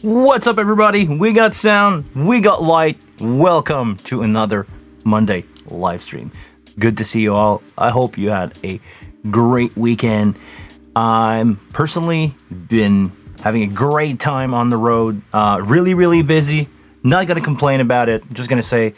What's up, everybody? We got sound, we got light. Welcome to another Monday live stream. Good to see you all. I hope you had a great weekend. I'm personally been having a great time on the road. Really busy. Not gonna complain about it. Just gonna say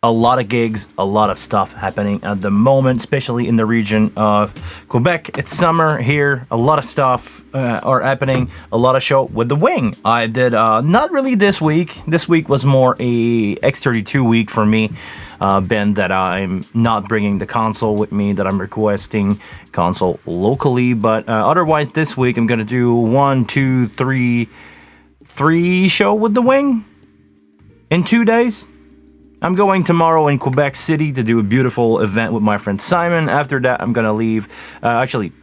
a lot of gigs, a lot of stuff happening at the moment, especially in the region of Quebec. It's summer here. A lot of stuff are happening. A lot of show with the Wing. I did not really this week. This week was more a X32 week for me. Been that I'm not bringing the console with me, that I'm requesting console locally. But otherwise, this week I'm gonna do 3 show with the Wing in 2 days. I'm going tomorrow in Quebec City to do a beautiful event with my friend Simon. After that, I'm going to leave,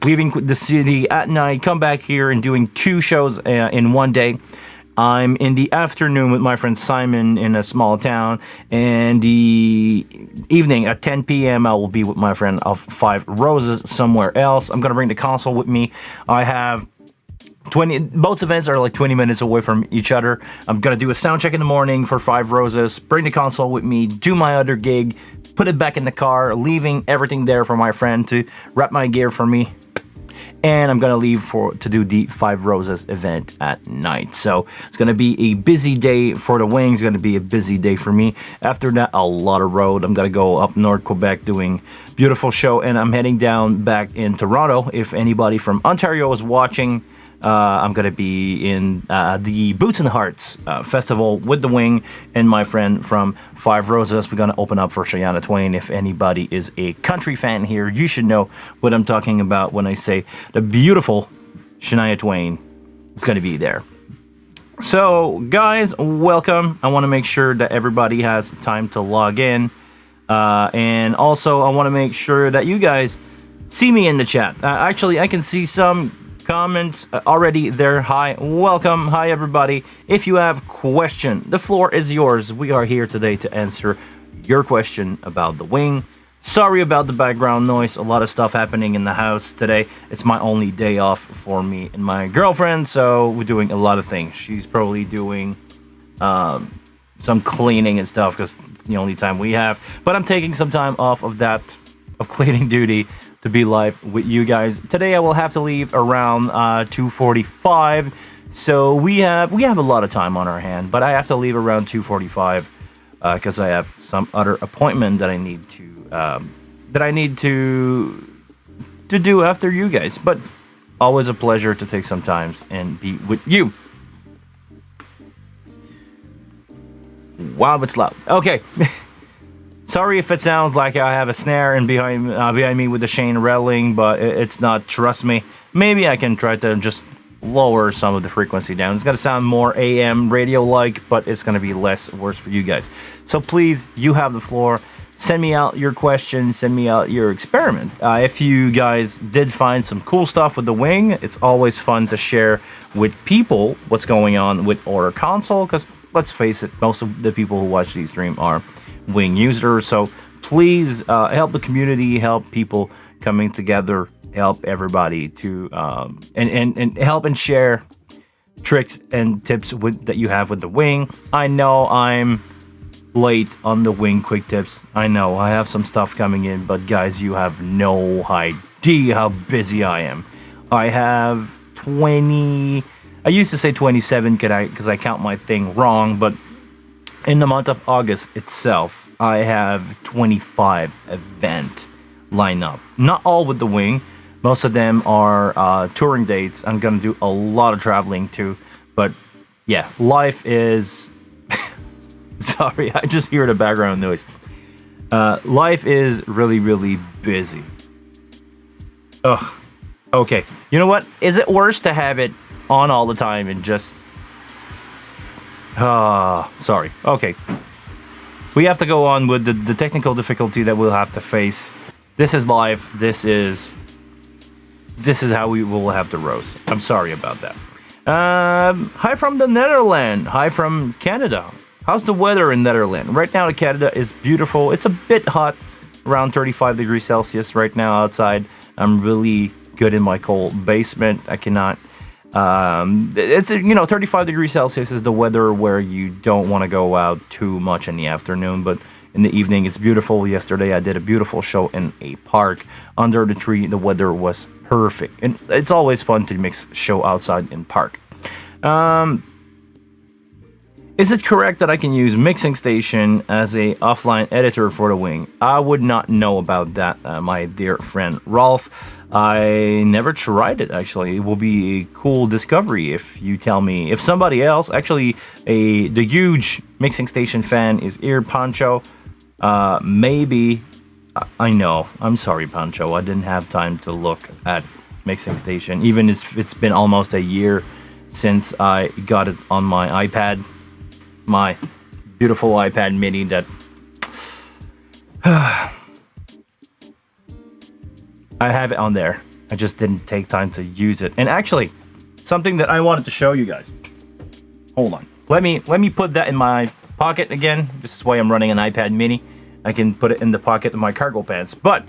leaving the city at night, come back here and doing 2 shows in 1 day. I'm in the afternoon with my friend Simon in a small town, and the evening at 10 p.m. I will be with my friend of 5 Roses somewhere else. I'm going to bring the console with me. I have both events are like 20 minutes away from each other. I'm gonna do a sound check in the morning for 5 Roses, bring the console with me, do my other gig, put it back in the car, leaving everything there for my friend to wrap my gear for me. And I'm gonna leave to do the 5 Roses event at night. So it's gonna be a busy day for the Wings. It's gonna be a busy day for me. After that, a lot of road. I'm gonna go up north Quebec doing beautiful show, and I'm heading down back in Toronto. If anybody from Ontario is watching, I'm going to be in the Boots and Hearts festival with the Wing and my friend from 5 Roses. We're going to open up for Shania Twain. If anybody is a country fan here, you should know what I'm talking about when I say the beautiful Shania Twain is going to be there. So, guys, welcome. I want to make sure that everybody has time to log in. And also, I want to make sure that you guys see me in the chat. Actually, I can see some comments already there. Hi, welcome. Hi, everybody. If you have a question, the floor is yours. We are here today to answer your question about the Wing. Sorry about the background noise. A lot of stuff happening in the house today. It's my only day off for me and my girlfriend, so we're doing a lot of things. She's probably doing some cleaning and stuff because it's the only time we have. But I'm taking some time off of cleaning duty to be live with you guys. Today I will have to leave around 2:45, so we have a lot of time on our hand, but I have to leave around 2:45 because I have some other appointment that I need to do after you guys. But always a pleasure to take some time and be with you. Wow, it's loud. Okay. Sorry if it sounds like I have a snare and behind me with the chain rattling, but it's not. Trust me. Maybe I can try to just lower some of the frequency down. It's gonna sound more AM radio-like, but it's gonna be less worse for you guys. So please, you have the floor. Send me out your questions. Send me out your experiment. If you guys did find some cool stuff with the Wing, it's always fun to share with people what's going on with our console. Because let's face it, most of the people who watch these stream are Wing users, so please help the community, help people coming together, help everybody to and help and share tricks and tips that you have with the Wing. I know I'm late on the Wing quick tips. I know I have some stuff coming in, but guys, you have no idea how busy I am. I have 20. I used to say 27 because I count my thing wrong, but in the month of August itself, I have 25 event lineup. Not all with the Wing. Most of them are touring dates. I'm going to do a lot of traveling too. But yeah, life is... Sorry, I just hear the background noise. Life is really busy. Ugh. Okay. You know what? Is it worse to have it on all the time and just... sorry. Okay. We have to go on with the technical difficulty that we'll have to face. This is live. This is how we will have to roast. I'm sorry about that. Hi from the Netherlands. Hi from Canada. How's the weather in Netherlands? Right now, Canada is beautiful. It's a bit hot, around 35 degrees Celsius right now outside. I'm really good in my cold basement. I cannot It's 35 degrees Celsius is the weather where you don't want to go out too much in the afternoon, but in the evening it's beautiful. Yesterday I did a beautiful show in a park under the tree. The weather was perfect, and it's always fun to mix show outside in park. Is it correct that I can use Mixing Station as a offline editor for the Wing? I would not know about that, my dear friend Rolf. I never tried it, actually. It will be a cool discovery if you tell me. If somebody else, actually, the huge Mixing Station fan is here, Pancho. Maybe, I know. I'm sorry, Pancho. I didn't have time to look at Mixing Station. Even if it's been almost a year since I got it on my iPad. My beautiful iPad mini that I have it on there. I just didn't take time to use it. And actually, something that I wanted to show you guys. Hold on. Let me put that in my pocket again. This is why I'm running an iPad mini. I can put it in the pocket of my cargo pants. But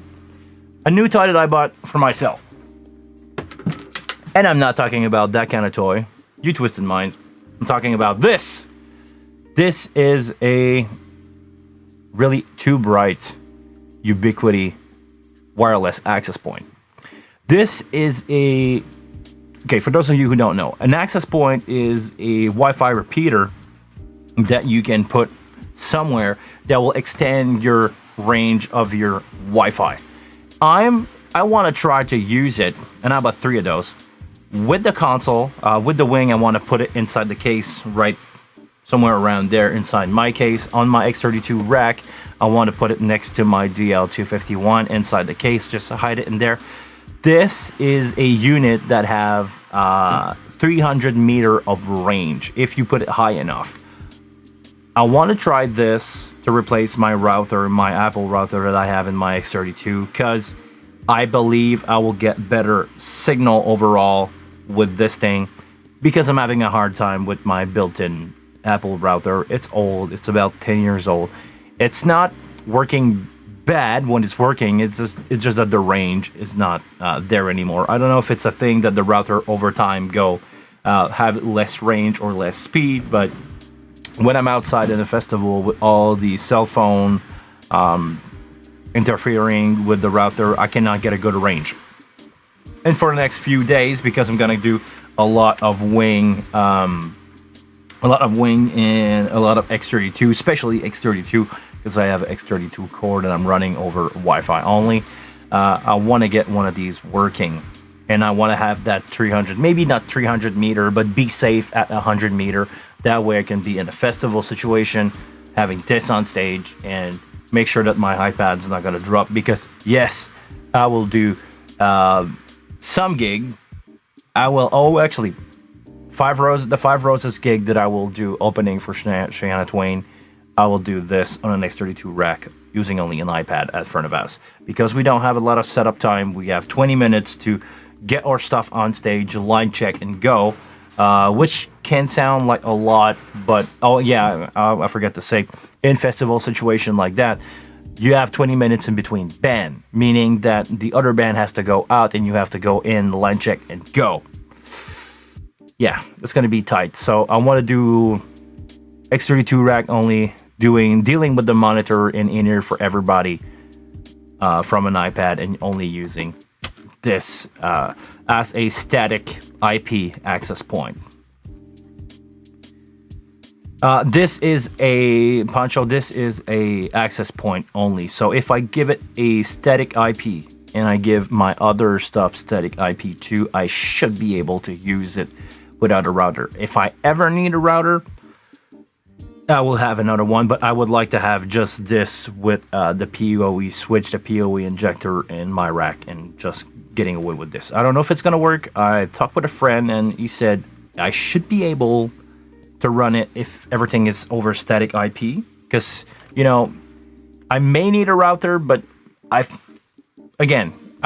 a new toy that I bought for myself. And I'm not talking about that kind of toy. You twisted minds. I'm talking about this. This is a really too bright Ubiquiti wireless access point. This is okay, for those of you who don't know, an access point is a Wi-Fi repeater that you can put somewhere that will extend your range of your Wi-Fi. I want to try to use it, and I bought 3 of those. With the console, with the Wing, I want to put it inside the case right somewhere around there inside my case. On my X32 rack, I want to put it next to my DL251 inside the case, just to hide it in there. This is a unit that have 300 meter of range if you put it high enough. I want to try this to replace my router, my Apple router that I have in my X32, because I believe I will get better signal overall with this thing, because I'm having a hard time with my built-in Apple router. It's old. It's about 10 years old. It's not working bad when it's working. It's just that the range is not there anymore. I don't know if it's a thing that the router over time have less range or less speed, but when I'm outside in a festival with all the cell phone interfering with the router, I cannot get a good range. And for the next few days, because I'm gonna do a lot of Wing and a lot of X32, especially X32, because I have an X32 core that I'm running over Wi-Fi only. I want to get one of these working, and I want to have that 300, maybe not 300 meter, but be safe at 100 meter. That way I can be in a festival situation, having this on stage, and make sure that my iPad's not going to drop, because yes, I will do some gig. I will, actually, the Five Roses gig that I will do opening for Shania Twain, I will do this on an X32 rack using only an iPad at front of us, because we don't have a lot of setup time. We have 20 minutes to get our stuff on stage, line check, and go, which can sound like a lot, but I forgot to say, in festival situation like that, you have 20 minutes in between band, meaning that the other band has to go out and you have to go in, line check, and go. Yeah, it's gonna be tight. So I want to do X32 rack only, dealing with the monitor and in-ear for everybody from an iPad, and only using this as a static IP access point. This is a access point only. So if I give it a static IP and I give my other stuff static IP too, I should be able to use it without a router. If I ever need a router, I will have another one, but I would like to have just this with the PoE switch, the PoE injector in my rack, and just getting away with this. I don't know if it's gonna work. I talked with a friend and he said I should be able to run it if everything is over static IP, because I may need a router, but I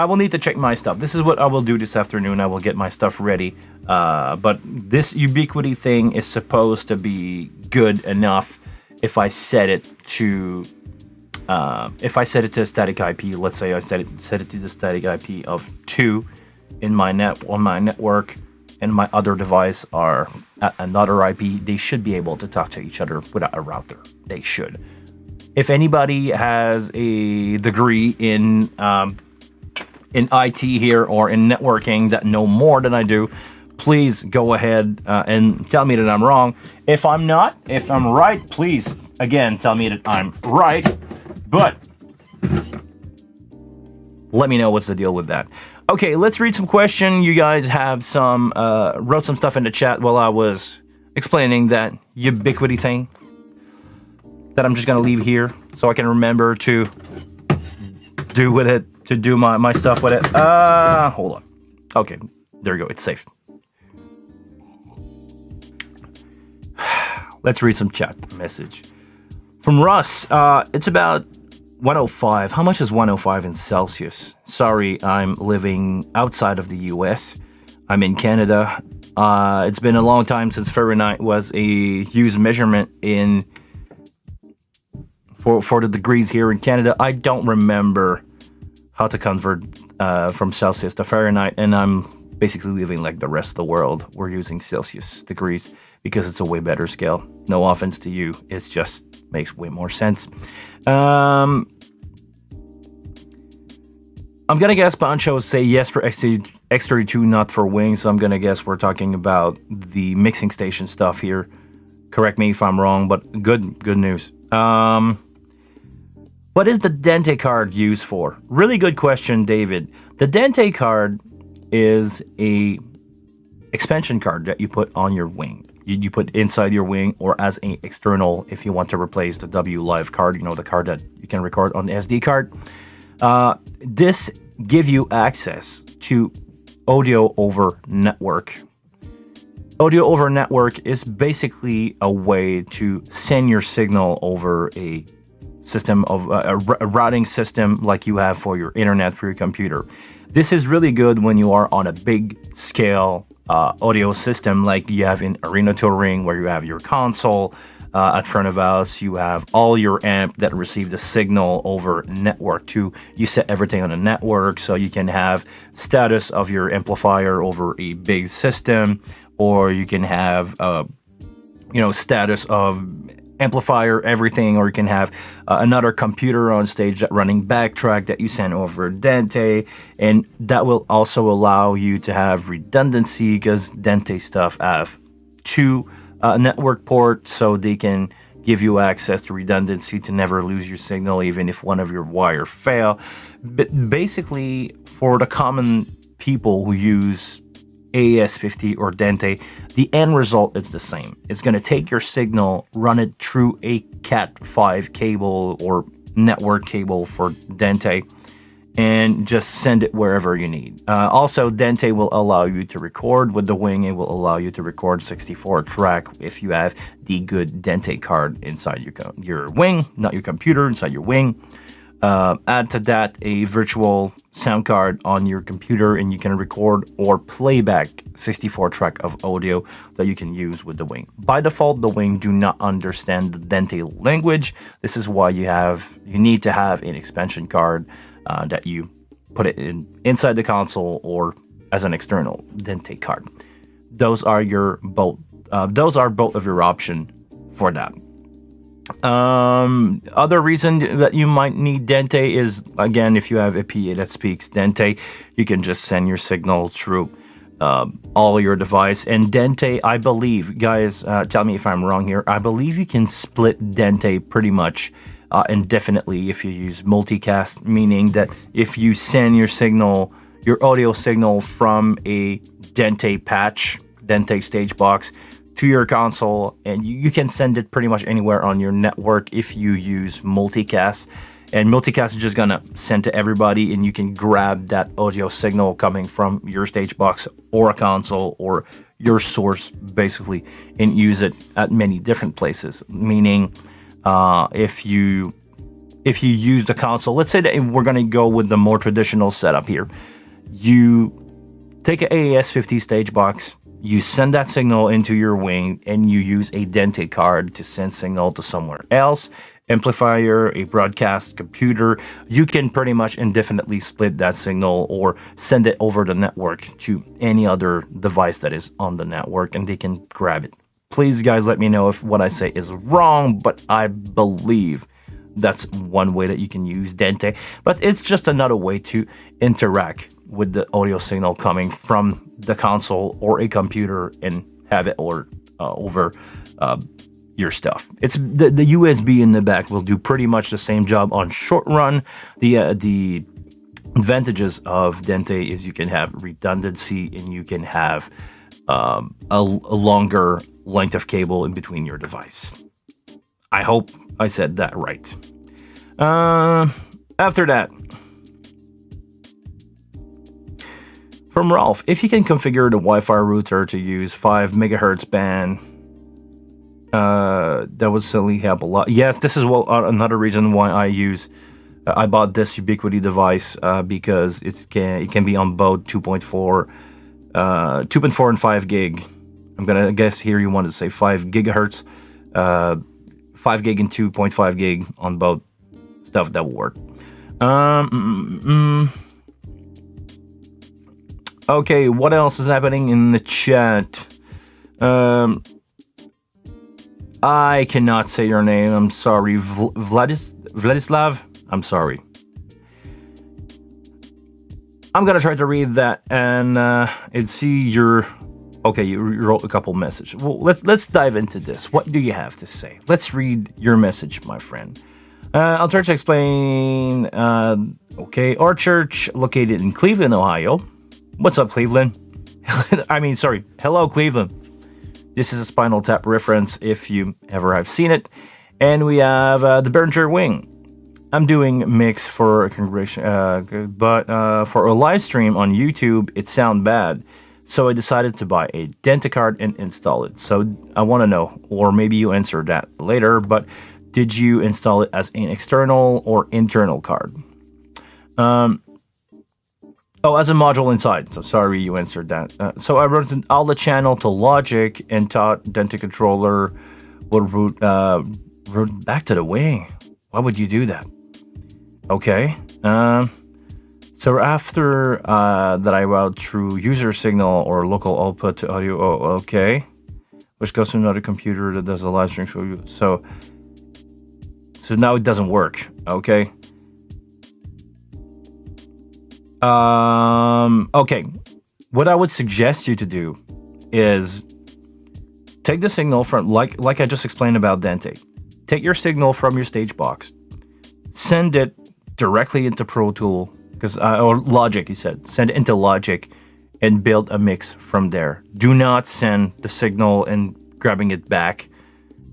will need to check my stuff. This is what I will do this afternoon. I will get my stuff ready. But this Ubiquiti thing is supposed to be good enough if I set it to static IP. Let's say I set it to the static IP of 2 on my network, and my other device are at another IP, they should be able to talk to each other without a router. They should. If anybody has a degree in IT here or in networking that know more than I do, please go ahead and tell me that I'm wrong. If I'm not, if I'm right, please, again, tell me that I'm right. But let me know what's the deal with that. Okay, let's read some questions. You guys have some, wrote some stuff in the chat while I was explaining that ubiquity thing that I'm just going to leave here so I can remember to do with it, to do my stuff with it. Hold on. Okay, there we go. It's safe. Let's read some chat message. From Russ, it's about 105. How much is 105 in Celsius? Sorry, I'm living outside of the US. I'm in Canada. It's been a long time since Fahrenheit was a used measurement in for the degrees here in Canada. I don't remember how to convert from Celsius to Fahrenheit, and I'm basically living like the rest of the world. We're using Celsius degrees because it's a way better scale. No offense to you, it just makes way more sense. I'm gonna guess Pancho say yes for X32, not for wings. So I'm gonna guess we're talking about the mixing station stuff here. Correct me if I'm wrong, but good news. What is the Dente card used for? Really good question, David. The Dente card is a expansion card that you put on your wing. You put inside your wing or as an external if you want to replace the W Live card, you know, the card that you can record on the SD card. This give you access to audio over network. Audio over network is basically a way to send your signal over a system of a routing system like you have for your internet, for your computer. This is really good when you are on a big scale audio system like you have in arena touring, where you have your console at front of house, you have all your amp that receive the signal over network too. You set everything on a network so you can have status of your amplifier over a big system, or you can have status of amplifier everything, or you can have another computer on stage that running backtrack that you send over Dente, and that will also allow you to have redundancy because Dente stuff have two network ports, so they can give you access to redundancy to never lose your signal even if one of your wire fail. But basically, for the common people who use AES-50 or Dente, the end result is the same. It's going to take your signal, run it through a Cat5 cable or network cable for Dente, and just send it wherever you need. Also, Dente will allow you to record with the wing. It will allow you to record 64 track if you have the good Dente card inside your wing, not your computer, inside your wing. Add to that a virtual sound card on your computer, and you can record or playback 64 track of audio that you can use with the wing. By default, the wing do not understand the Dente language. This is why you need to have an expansion card that you put it inside the console or as an external Dente card. Those are both of your option for that. Other reason that you might need Dente is, again, if you have a PA that speaks Dente, you can just send your signal through all your device. And Dente, I believe, guys, tell me if I'm wrong here, I believe you can split Dente pretty much indefinitely if you use multicast, meaning that if you send your audio signal from a Dente patch, Dente stage box, to your console, and you can send it pretty much anywhere on your network if you use multicast. And multicast is just gonna send to everybody, and you can grab that audio signal coming from your stage box or a console or your source basically and use it at many different places. Meaning if you use the console, let's say that we're gonna go with the more traditional setup here. You take an AES-50 stage box, you send that signal into your wing, and you use a Dente card to send signal to somewhere else. amplifier, a broadcast computer, you can pretty much indefinitely split that signal or send it over the network to any other device that is on the network, and they can grab it. Please, guys, let me know if what I say is wrong, but I believe that's one way that you can use Dente. But it's just another way to interact with the audio signal coming from the console or a computer and have it over your stuff. It's the USB in the back will do pretty much the same job on short run. The advantages of Dente is you can have redundancy and you can have a longer length of cable in between your device. I hope I said that right. After that, from Ralph, if you can configure the Wi-Fi router to use 5 megahertz band, that would certainly help a lot. Yes, this is another reason why I bought this Ubiquiti device because it can be on both 2.4 and 5 gig. I'm gonna guess here you wanted to say 5 gigahertz, 5 gig and 2.5 gig on both stuff that will work. Okay, what else is happening in the chat? I cannot say your name. I'm sorry, Vladislav. I'm sorry. I'm gonna try to read that and see your. Okay, you wrote a couple messages. Well, let's dive into this. What do you have to say? Let's read your message, my friend. I'll try to explain. Okay, our church located in Cleveland, Ohio. What's up, Cleveland? Hello, Cleveland. This is a Spinal Tap reference if you ever have seen it. And we have the Behringer Wing. I'm doing mix for a congregation, but for a live stream on YouTube, it sounds bad. So I decided to buy a Dente card and install it. So I want to know, or maybe you answer that later, but did you install it as an external or internal card? As a module inside. So sorry you answered that. So I wrote all the channel to Logic and taught Dente controller would route back to the wing. Why would you do that? Okay. So after that, I route through user signal or local output to audio. Oh, okay. Which goes to another computer that does a live stream for you. So now it doesn't work. Okay. Okay. What I would suggest you to do is take the signal from like I just explained about Dente. Take your signal from your stage box, send it directly into Pro Tool. Or Logic, he said. Send it into Logic and build a mix from there. Do not send the signal and grabbing it back.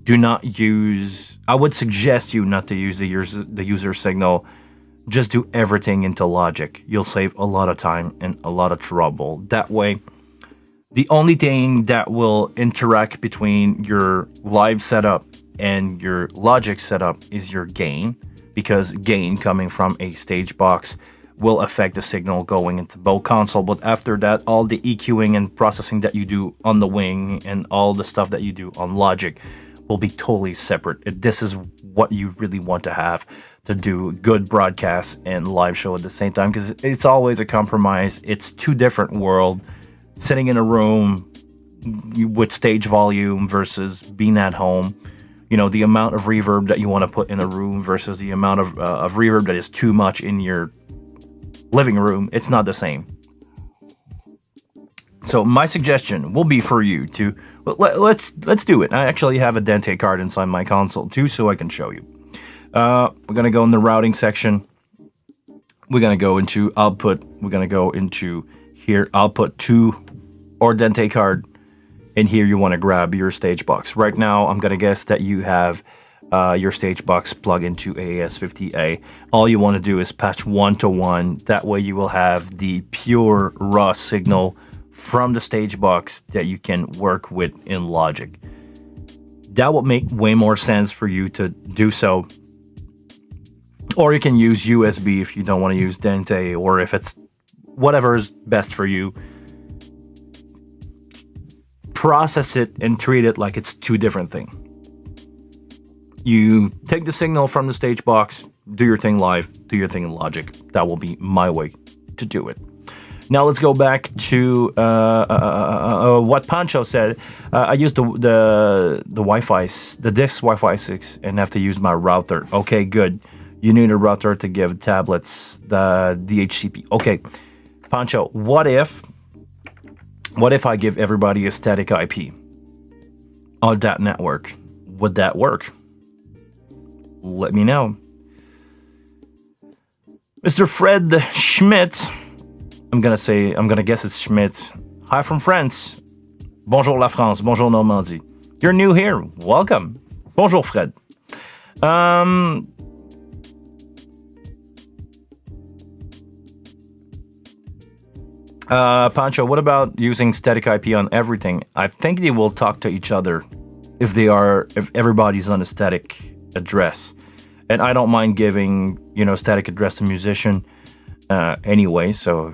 Do not use... I would suggest you not to use the user signal. Just do everything into Logic. You'll save a lot of time and a lot of trouble. That way, the only thing that will interact between your live setup and your Logic setup is your gain. Because gain coming from a stage box will affect the signal going into both console. But after that, all the EQing and processing that you do on the wing and all the stuff that you do on Logic will be totally separate. This is what you really want to have to do good broadcasts and live show at the same time, because it's always a compromise. It's two different worlds. Sitting in a room with stage volume versus being at home. You know, the amount of reverb that you want to put in a room versus the amount of reverb that is too much in your living room, it's not the same. So my suggestion will be for you to let's do it. I actually have a Dente card inside my console too, so I can show you. We're gonna go in the routing section. We're gonna go into output. We're gonna go into here output to or Dente card, and here you want to grab your stage box. Right now, I'm gonna guess that you have your stage box plug into AES-50A. All you want to do is patch 1-to-1. That way you will have the pure raw signal from the stage box that you can work with in Logic. That will make way more sense for you to do so. Or you can use USB if you don't want to use Dente, or if it's whatever is best for you. Process it and treat it like it's two different things. You take the signal from the stage box, do your thing live, do your thing in Logic. That will be my way to do it. Now let's go back to what Pancho said. I used the Wi-Fi, the Disk Wi-Fi 6, and have to use my router. Okay, good. You need a router to give tablets the DHCP. Okay, Pancho, what if I give everybody a static IP on that network? Would that work? Let me know. Mr. Fred Schmidt. I'm gonna guess it's Schmidt. Hi from France. Bonjour la France. Bonjour Normandie. You're new here. Welcome. Bonjour Fred. Pancho, what about using static IP on everything? I think they will talk to each other if everybody's on a static address. And I don't mind giving, static address to musician anyway, so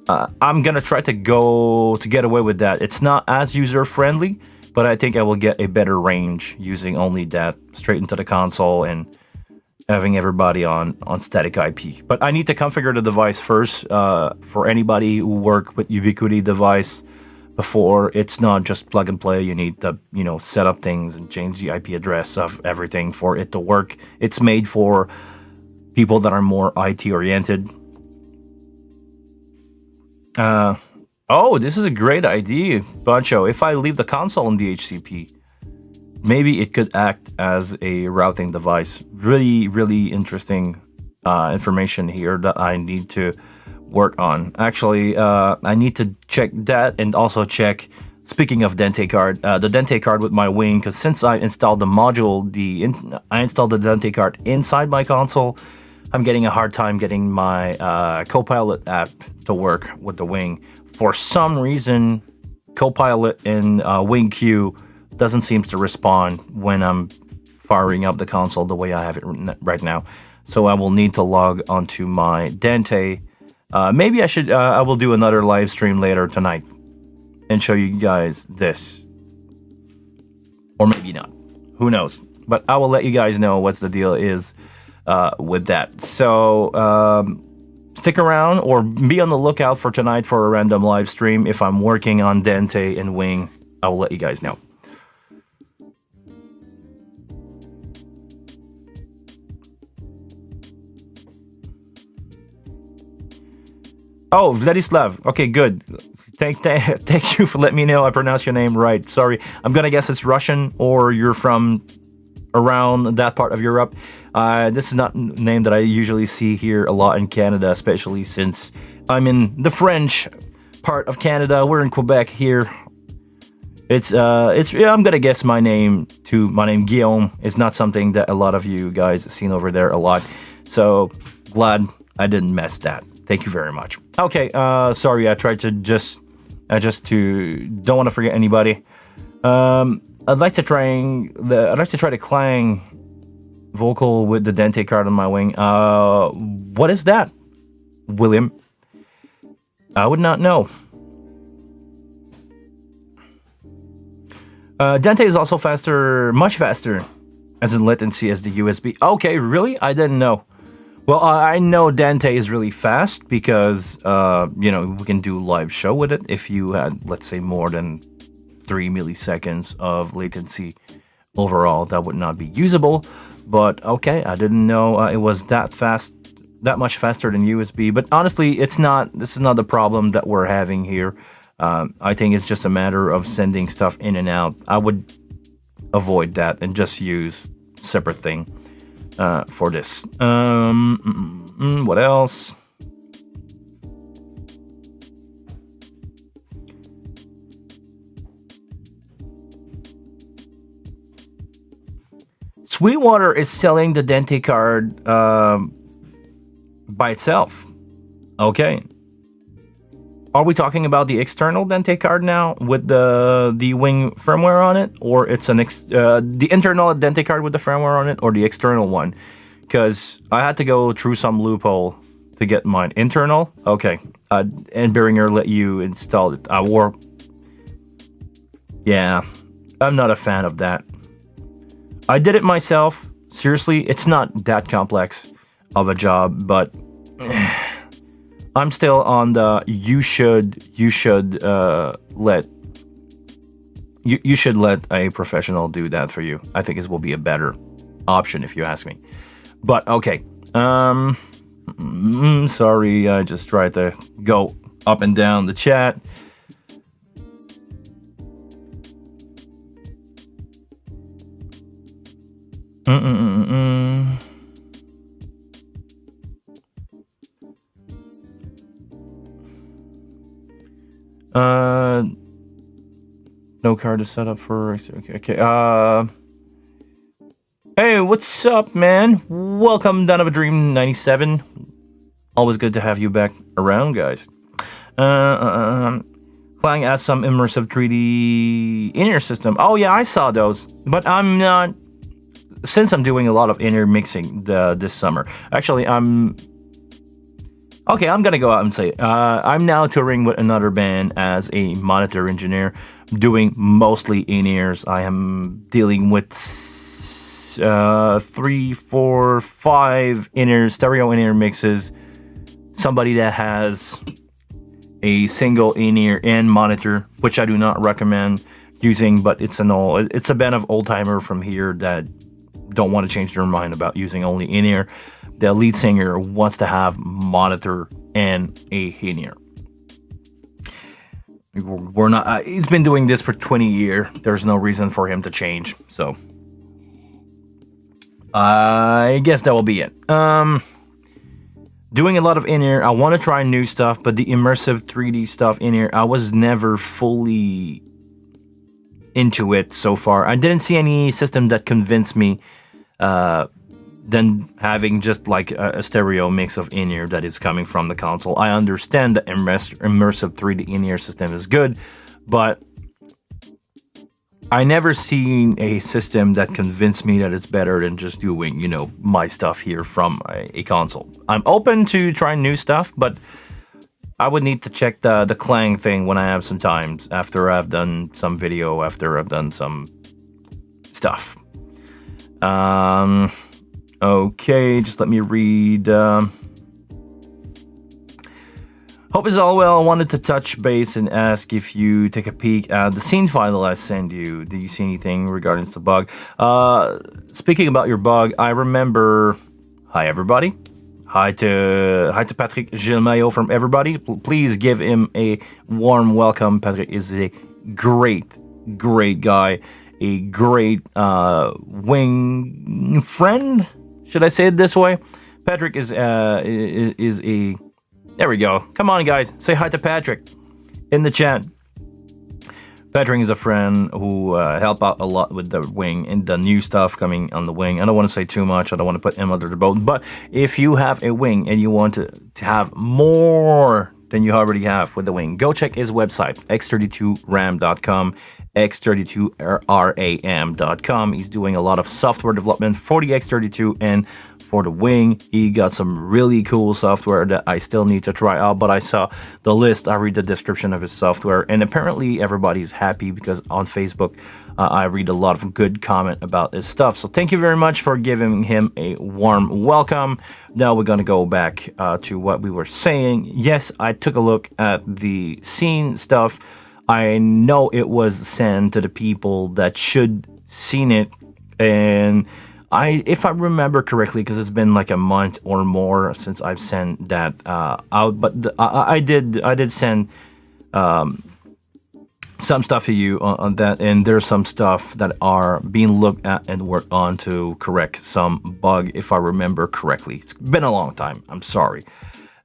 I'm gonna try to get away with that. It's not as user friendly, but I think I will get a better range using only that straight into the console and having everybody on static IP. But I need to configure the device first for anybody who work with Ubiquiti device before. It's not just plug and play. You need to, set up things and change the IP address of everything for it to work. It's made for people that are more IT oriented. This is a great idea, Pancho. If I leave the console in DHCP, maybe it could act as a routing device. Really, really interesting information here that I need to work on. Actually, I need to check that and also check, speaking of Dente card, the Dente card with my wing, because since I installed the module, I installed the Dente card inside my console, I'm getting a hard time getting my Copilot app to work with the wing. For some reason, Copilot in WingQ doesn't seem to respond when I'm firing up the console the way I have it right now. So I will need to log onto my Dente. Maybe I will do another live stream later tonight and show you guys this. Or maybe not. Who knows? But I will let you guys know what's the deal is with that. So stick around or be on the lookout for tonight for a random live stream. If I'm working on Dente and Wing, I will let you guys know. Oh, Vladislav. Okay, good. Thank you for letting me know I pronounced your name right. Sorry. I'm going to guess it's Russian or you're from around that part of Europe. This is not a name that I usually see here a lot in Canada, especially since I'm in the French part of Canada. We're in Quebec here. I'm going to guess my name Guillaume is not something that a lot of you guys have seen over there a lot. So glad I didn't mess that. Thank you very much. Okay, sorry, I tried to don't want to forget anybody. I'd like to try the clang vocal with the Dente card on my wing. What is that, William? I would not know. Dente is also faster, much faster, as in latency as the USB. Okay, really? I didn't know. Well, I know Dente is really fast because, we can do live show with it. If you had, let's say, more than 3 milliseconds of latency overall, that would not be usable. But okay, I didn't know it was that fast, that much faster than USB. But honestly, this is not the problem that we're having here. I think it's just a matter of sending stuff in and out. I would avoid that and just use separate thing. For this. What else? Sweetwater is selling the Dente card by itself. Okay. Are we talking about the external Dente card now with the Wing firmware on it, or it's the internal Dente card with the firmware on it, or the external one? Because I had to go through some loophole to get mine internal. Okay, and Beringer let you install it. Yeah, I'm not a fan of that. I did it myself. Seriously, it's not that complex of a job, but I'm still on the you should let you should let a professional do that for you. I think it will be a better option if you ask me. But okay. Sorry, I just tried to go up and down the chat. No card is set up for. Okay. Hey, what's up, man? Welcome, Down of a Dream 97. Always good to have you back around, guys. Clang has some immersive 3D in-ear system. Oh yeah, I saw those, but I'm not. Since I'm doing a lot of in-ear mixing this summer. Actually, I'm gonna go out and say I'm now touring with another band as a monitor engineer, doing mostly in-ears. I am dealing with 3, 4, 5 in-ear stereo in-ear mixes. Somebody that has a single in-ear and monitor, which I do not recommend using, but it's a band of old timer from here that don't want to change their mind about using only in-ear. The lead singer wants to have monitor and a in-ear. We're not. He's been doing this for 20 years. There's no reason for him to change. So I guess that will be it. Doing a lot of in-ear. I want to try new stuff, but the immersive 3D stuff in-ear, I was never fully into it so far. I didn't see any system that convinced me than having just like a stereo mix of in-ear that is coming from the console. I understand the immersive 3D in-ear system is good, but I never seen a system that convinced me that it's better than just doing, my stuff here from a console. I'm open to trying new stuff, but I would need to check the Clang thing when I have some time, after I've done some video, after I've done some stuff. Okay, just let me read. Hope is all well. I wanted to touch base and ask if you take a peek at the scene file I sent you. Did you see anything regarding the bug? Speaking about your bug, I remember. Hi everybody. Hi to Patrick Gilmayo from everybody. Please give him a warm welcome. Patrick is a great guy, a great wing friend. Should I say it this way? Patrick is a. There we go. Come on, guys. Say hi to Patrick in the chat. Patrick is a friend who helped out a lot with the wing and the new stuff coming on the wing. I don't want to say too much. I don't want to put him under the boat. But if you have a wing and you want to have more than you already have with the wing, go check his website, x32ram.com, x32ram.com. He's doing a lot of software development for the X32 and for the wing. He got some really cool software that I still need to try out, but I saw the list, I read the description of his software, and apparently everybody's happy because on Facebook I read a lot of good comment about his stuff. So thank you very much for giving him a warm welcome. Now we're going to go back to what we were saying. Yes, I took a look at the scene stuff. I know it was sent to the people that should seen it, and if I remember correctly, because it's been like a month or more since I've sent that out, but I did send some stuff to you on that, and there's some stuff that are being looked at and worked on to correct some bug, if I remember correctly. It's been a long time. I'm sorry,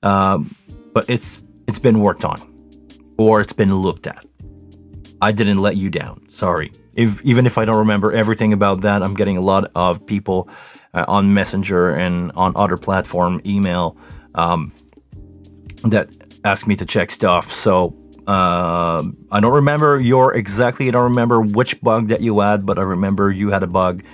but it's been worked on, or it's been looked at. I didn't let you down. Sorry. Even if I don't remember everything about that, I'm getting a lot of people on Messenger and on other platform email that ask me to check stuff. So I don't remember I don't remember which bug that you had, but I remember you had a bug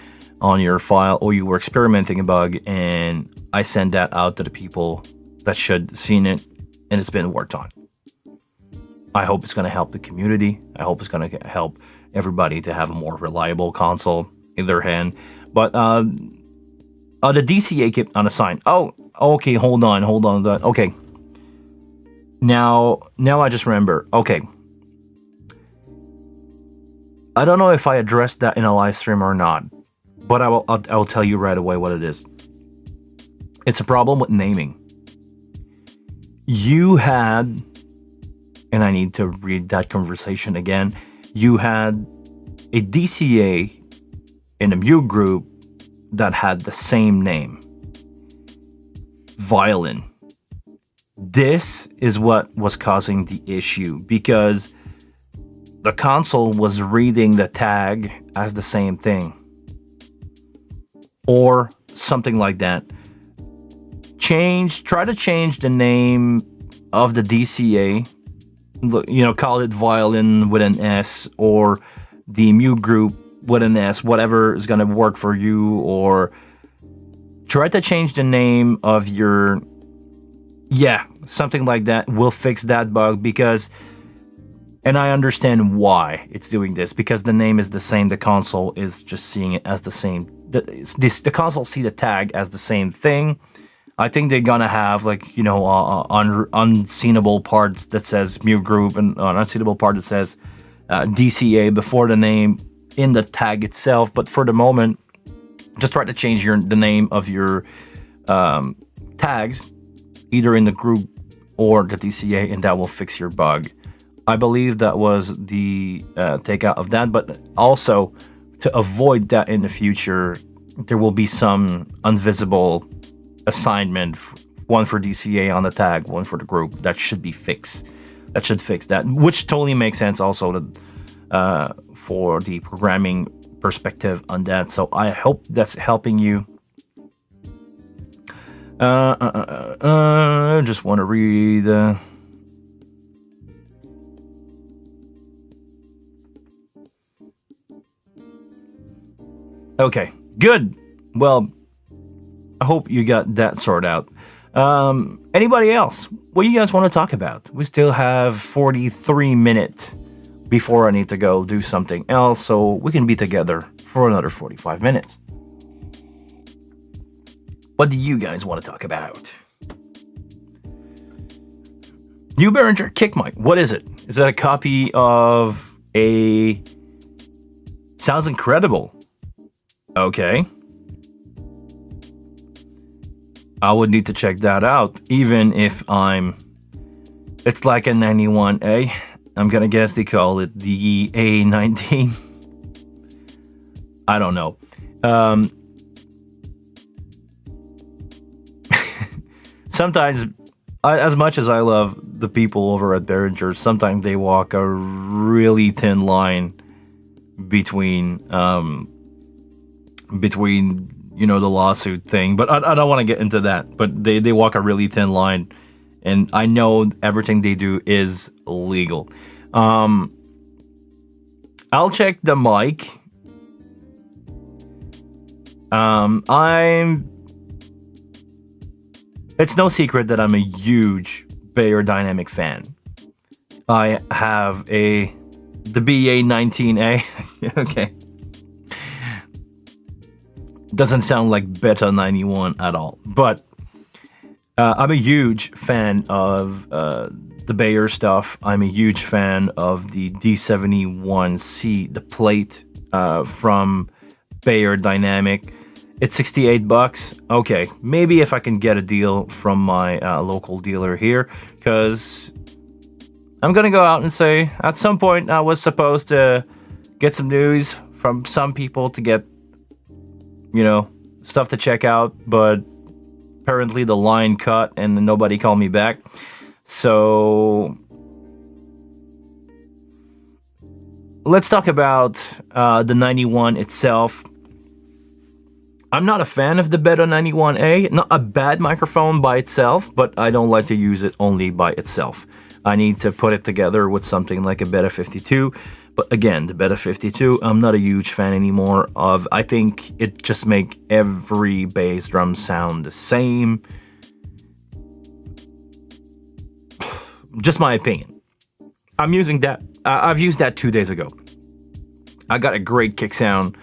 on your file, or you were experimenting a bug, and I sent that out to the people that should seen it, and it's been worked on. I hope it's going to help the community. I hope it's going to help everybody to have a more reliable console. either hand. But the DCA kept on a sign. Oh, okay, hold on. Okay. Now I just remember. Okay. I don't know if I addressed that in a live stream or not, but I will tell you right away what it is. It's a problem with naming. You had, and I need to read that conversation again. You had a DCA in a Mew group that had the same name, Violin. This is what was causing the issue because the console was reading the tag as the same thing or something like that. Try to change the name of the DCA, call it Violin with an S or the Mew group with an S, whatever is going to work for you, or try to change the name of your, something like that will fix that bug because, and I understand why it's doing this, because the name is the same, the console is just seeing it as the same, the console see the tag as the same thing. I think they're gonna have unseenable parts that says Mew Group and an unseenable part that says DCA before the name in the tag itself. But for the moment, just try to change the name of your tags, either in the group or the DCA, and that will fix your bug. I believe that was the takeout of that. But also to avoid that in the future, there will be some invisible assignment, one for DCA on the tag, one for the group. That should be fixed. That should fix that, which totally makes sense also for the programming perspective on that. So I hope that's helping you. I just want to read. Okay, good. Well, I hope you got that sorted out. Anybody else? What do you guys want to talk about? We still have 43 minutes before I need to go do something else, so we can be together for another 45 minutes. What do you guys want to talk about? New Behringer Kick Mic. What is it? Is that a copy of a... Sounds incredible. Okay. I would need to check that out, even if it's like a 91A. I'm gonna guess they call it the A19. I don't know. Sometimes, as much as I love the people over at Behringer, sometimes they walk a really thin line between the lawsuit thing, but I don't want to get into that. But they walk a really thin line, and I know everything they do is legal. I'll check the mic. It's no secret that I'm a huge Bayer Dynamic fan. I have the BA19A. Okay. Doesn't sound like Beta 91 at all. But I'm a huge fan of the Bayer stuff. I'm a huge fan of the D71C, the plate from Bayer Dynamic. It's $68. Okay, maybe if I can get a deal from my local dealer here, because I'm gonna go out and say at some point I was supposed to get some news from some people to get, stuff to check out, but apparently the line cut and nobody called me back. So let's talk about the 91 itself. I'm not a fan of the Beta 91A. Not a bad microphone by itself, but I don't like to use it only by itself. I need to put it together with something like a Beta 52. But again, the Beta 52, I'm not a huge fan anymore of. I think it just makes every bass drum sound the same. Just my opinion. I'm using that. I've used that 2 days ago. I got a great kick sound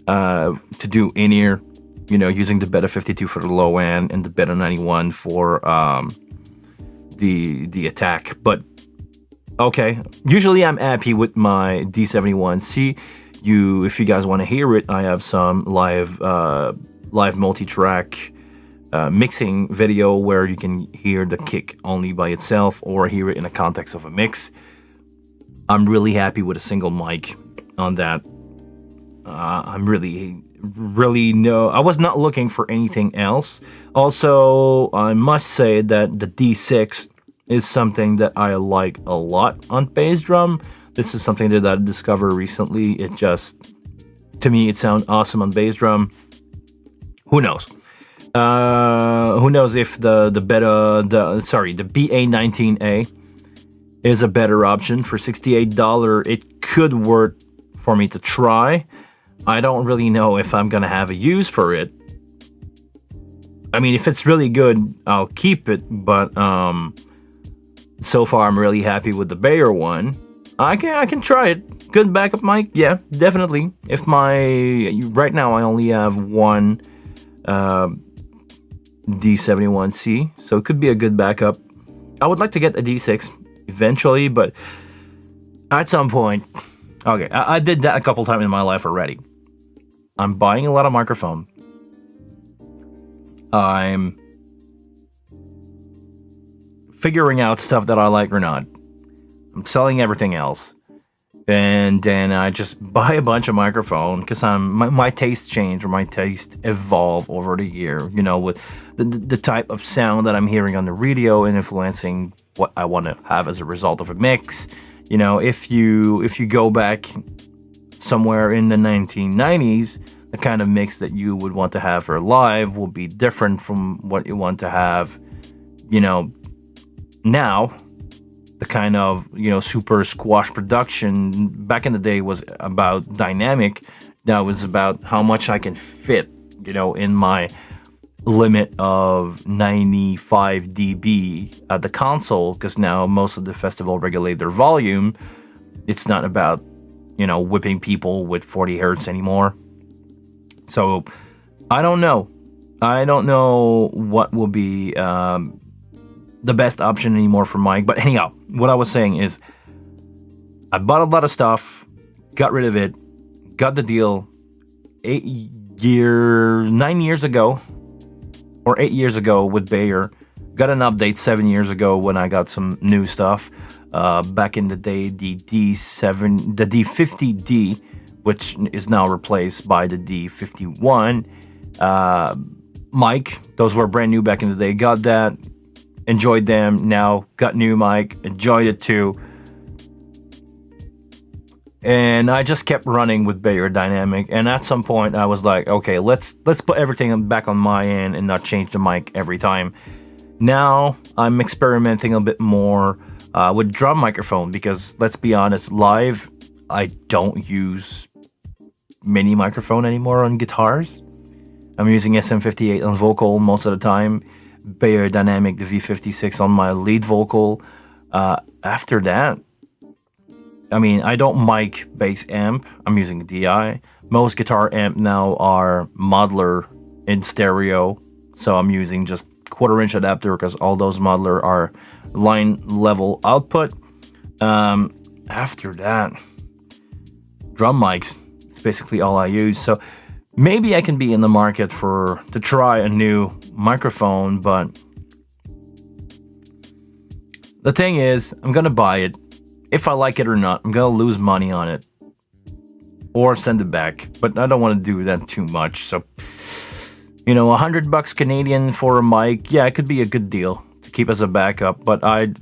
to do in-ear, using the Beta 52 for the low end and the Beta 91 for the attack. But okay, usually I'm happy with my D71C. If you guys want to hear it, I have some live multi-track mixing video where you can hear the kick only by itself or hear it in the context of a mix. I'm really happy with a single mic on that. I'm really I was not looking for anything else. Also, I must say that the D6 is something that I like a lot on bass drum. This is something that I discovered recently. To me, it sounds awesome on bass drum. Who knows? Who knows if the BA19A is a better option for $68. It could work for me to try. I don't really know if I'm gonna have a use for it. I mean, if it's really good, I'll keep it. But so far, I'm really happy with the Bayer one. I can try it. Good backup mic, yeah, definitely. Right now I only have one D71C, so it could be a good backup. I would like to get a D6 eventually, but at some point. Okay, I did that a couple times in my life already. I'm buying a lot of microphone. I'm figuring out stuff that I like or not. I'm selling everything else. And then I just buy a bunch of microphone because my taste change or my taste evolve over the year, with the type of sound that I'm hearing on the radio and influencing what I want to have as a result of a mix. If you go back somewhere in the 1990s, the kind of mix that you would want to have for live will be different from what you want to have, now. The kind of, super squash production back in the day was about dynamic. That was about how much I can fit, in my limit of 95 dB at the console, because now most of the festival regulate their volume. It's not about, whipping people with 40 hertz anymore. So I don't know. I don't know what will be the best option anymore for mic. But anyhow, what I was saying is I bought a lot of stuff, got rid of it, got the deal 8 years ago with Bayer. Got an update 7 years ago when I got some new stuff. Back in the day, the D50D, which is now replaced by the D51 mic. Those were brand new back in the day. Got that. Enjoyed them. Now got new mic. Enjoyed it too. And I just kept running with Bayer Dynamic. And at some point, I was like, okay, let's put everything back on my end and not change the mic every time. Now I'm experimenting a bit more with drum microphone because let's be honest, live I don't use mini microphone anymore on guitars. I'm using SM58 on vocal most of the time. Bayer Dynamic, the V56 on my lead vocal. After that, I mean, I don't mic bass amp. I'm using DI. Most guitar amp now are modular in stereo, so I'm using just 1/4-inch adapter because all those modular are line level output. After that, drum mics. It's basically all I use. So maybe I can be in the market to try a new microphone, but the thing is, I'm gonna buy it. If I like it or not, I'm gonna lose money on it or send it back. But I don't want to do that too much. So, $100 Canadian for a mic, yeah, it could be a good deal to keep as a backup. But I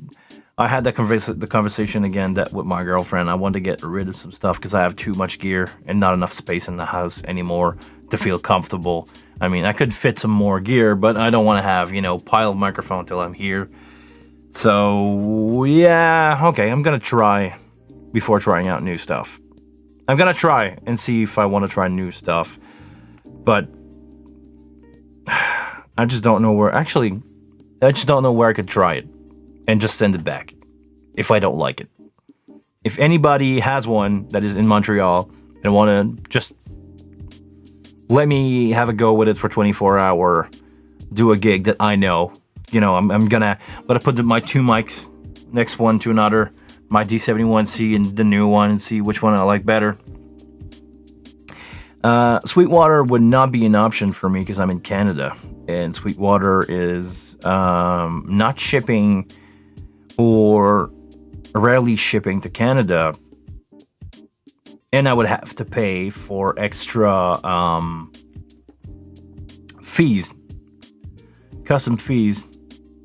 had the conversation again that with my girlfriend. I want to get rid of some stuff because I have too much gear and not enough space in the house anymore to feel comfortable. I mean, I could fit some more gear, but I don't want to have, pile of microphone till I'm here. So, yeah, okay, I'm going to try before trying out new stuff. I'm going to try and see if I want to try new stuff. But I just don't know where. Actually, I just don't know where I could try it and just send it back if I don't like it. If anybody has one that is in Montreal and want to just let me have a go with it for 24-hour, do a gig that I know. I'm gonna put my two mics next one to another, my D71C and the new one, and see which one I like better. Sweetwater would not be an option for me because I'm in Canada, and Sweetwater is not shipping or rarely shipping to Canada, and I would have to pay for extra fees, custom fees.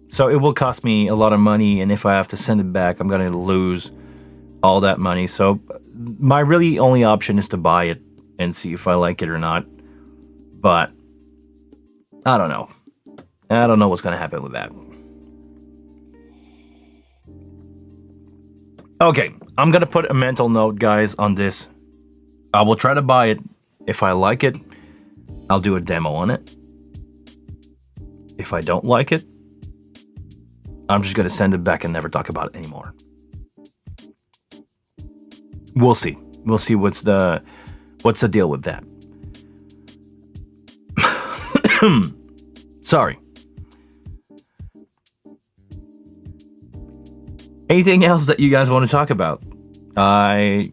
So it will cost me a lot of money, and if I have to send it back, I'm going to lose all that money. So my really only option is to buy it and see if I like it or not. But I don't know. I don't know what's going to happen with that. Okay, I'm going to put a mental note, guys, on this. I will try to buy it. If I like it, I'll do a demo on it. If I don't like it, I'm just going to send it back and never talk about it anymore. We'll see. We'll see what's the deal with that. Sorry. Anything else that you guys want to talk about? I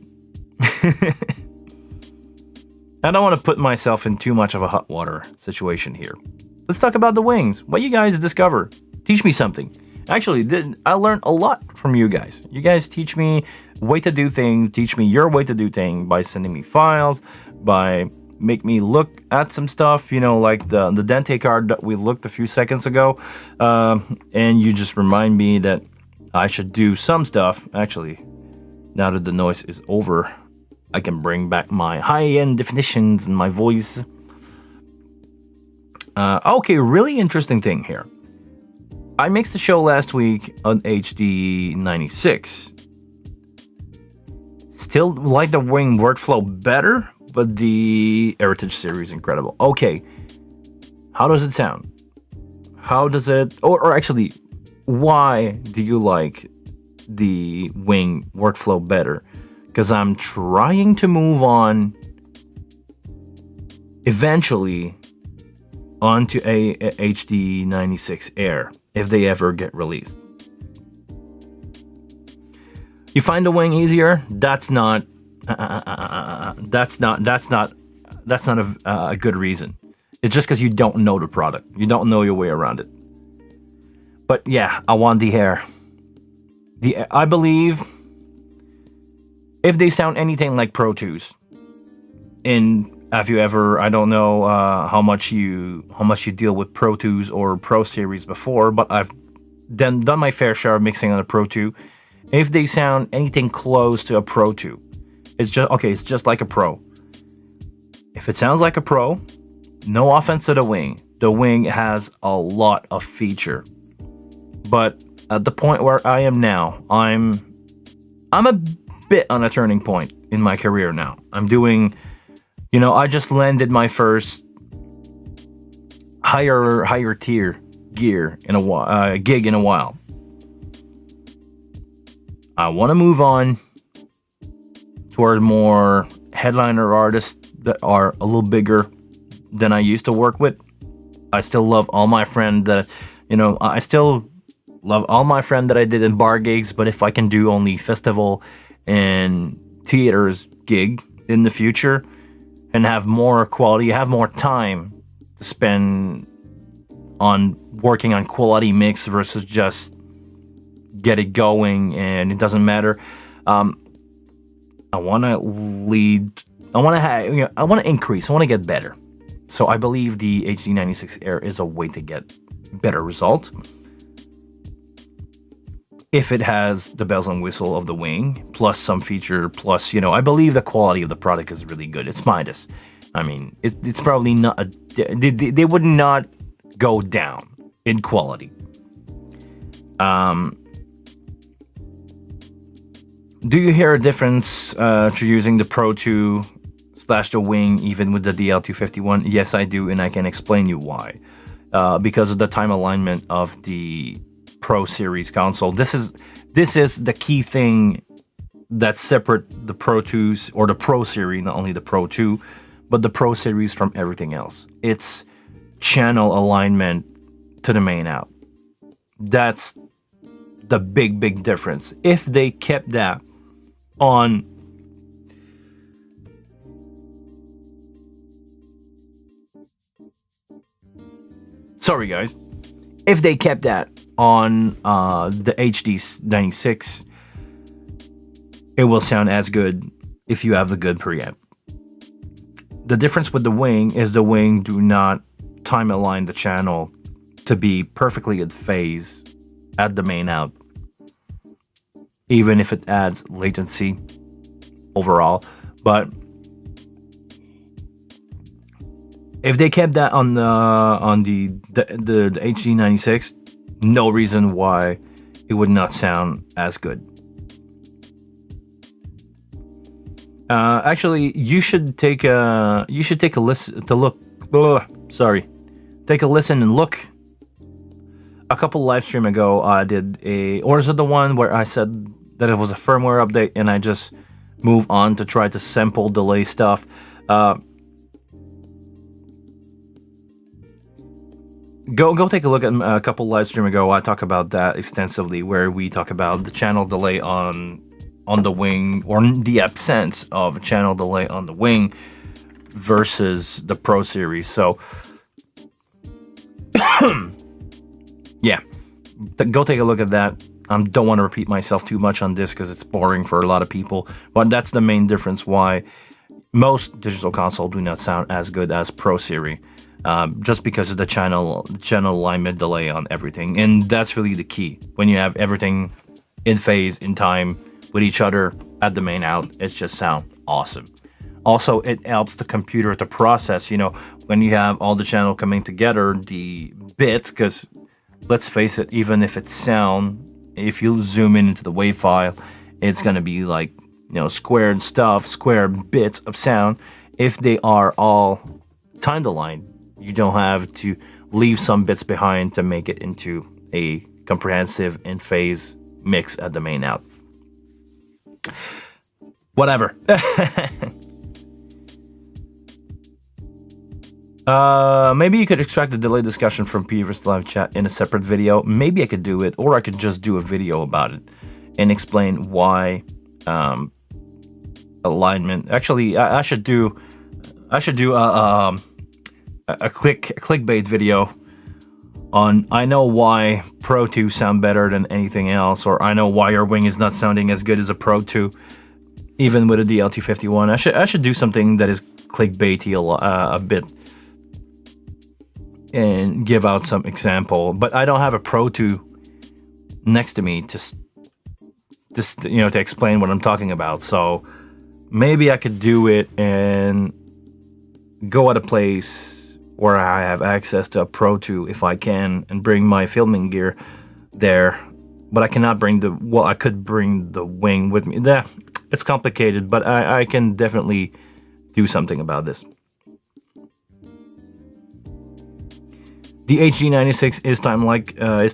don't want to put myself in too much of a hot water situation here. Let's talk about the wings. What you guys discover? Teach me something. Actually, I learned a lot from you guys. You guys teach me way to do things. Teach me your way to do things by sending me files, by make me look at some stuff, like the Dente card that we looked a few seconds ago. And you just remind me that I should do some stuff. Actually, now that the noise is over, I can bring back my high-end definitions and my voice. Okay, really interesting thing here. I mixed the show last week on HD 96. Still like the wing workflow better, but the Heritage series is incredible. Okay, how does it sound? How does it, or actually, why do you like the wing workflow better? Because I'm trying to move on eventually onto a HD 96 Air if they ever get released. You find the wing easier? That's not a good reason. It's just because you don't know the product. You don't know your way around it. But yeah, I want the Air. I believe if they sound anything like Pro 2s, and have you ever, I don't know how much you deal with Pro 2s or Pro Series before, but I've done my fair share of mixing on a Pro 2. If they sound anything close to a Pro 2, it's just like a Pro. If it sounds like a Pro, no offense to the wing. The wing has a lot of feature. But at the point where I am now, I'm a bit on a turning point in my career now. I'm doing, I just landed my first higher tier gear in a while, gig in a while. I want to move on toward more headliner artists that are a little bigger than I used to work with. I still love all my friends that, I still love all my friends that I did in bar gigs, but if I can do only festival and theaters gig in the future and have more quality, have more time to spend on working on quality mix versus just get it going and it doesn't matter. I want to lead. I want to increase. I want to get better. So I believe the HD96 Air is a way to get better results. If it has the bells and whistle of the wing, plus some feature, plus, I believe the quality of the product is really good. It's Midas. I mean, it's probably not, they would not go down in quality. Do you hear a difference to using the Pro 2 / the wing even with the DL251? Yes, I do, and I can explain you why. Because of the time alignment of the Pro Series console. This is the key thing that separate the Pro 2s or the Pro Series, not only the Pro 2, but the Pro Series from everything else. It's channel alignment to the main out. That's the big difference. If they kept that on sorry guys, if they kept that on the HD96, it will sound as good if you have the good preamp. The difference with the wing is the wing do not time align the channel to be perfectly in phase at the main out, even if it adds latency overall. But if they kept that on the HD96, no reason why it would not sound as good. Actually, you should take a listen to look. Take a listen and look. A couple live stream ago, I did or is it the one where I said that it was a firmware update and I just move on to try to sample delay stuff? Go take a look at a couple live stream ago. I talk about that extensively, where we talk about the channel delay on the wing, or the absence of channel delay on the wing versus the Pro Series. So yeah, go take a look at that. Don't want to repeat myself too much on this because it's boring for a lot of people, but that's the main difference why most digital consoles do not sound as good as Pro Series. Just because of the channel alignment delay on everything. And that's really the key. When you have everything in phase, in time, with each other at the main out, it just sounds awesome. Also, it helps the computer to process, when you have all the channel coming together, the bits, because let's face it, even if it's sound, if you zoom into the WAV file, it's going to be like, squared stuff, square bits of sound. If they are all time aligned, you don't have to leave some bits behind to make it into a comprehensive in phase mix at the main out. Whatever. Maybe you could extract the delay discussion from previous live chat in a separate video. Maybe I could do it, or I could just do a video about it and explain why alignment. Actually, I should do a clickbait video on I know why Pro 2 sound better than anything else, or I know why your wing is not sounding as good as a Pro 2, even with a DLT51. I should do something that is clickbaity a bit and give out some example. But I don't have a Pro 2 next to me to explain what I'm talking about. So maybe I could do it and go at a place where I have access to a Pro 2 if I can, and bring my filming gear there. But I cannot bring I could bring the wing with me. It's complicated, but I can definitely do something about this. The HD96 is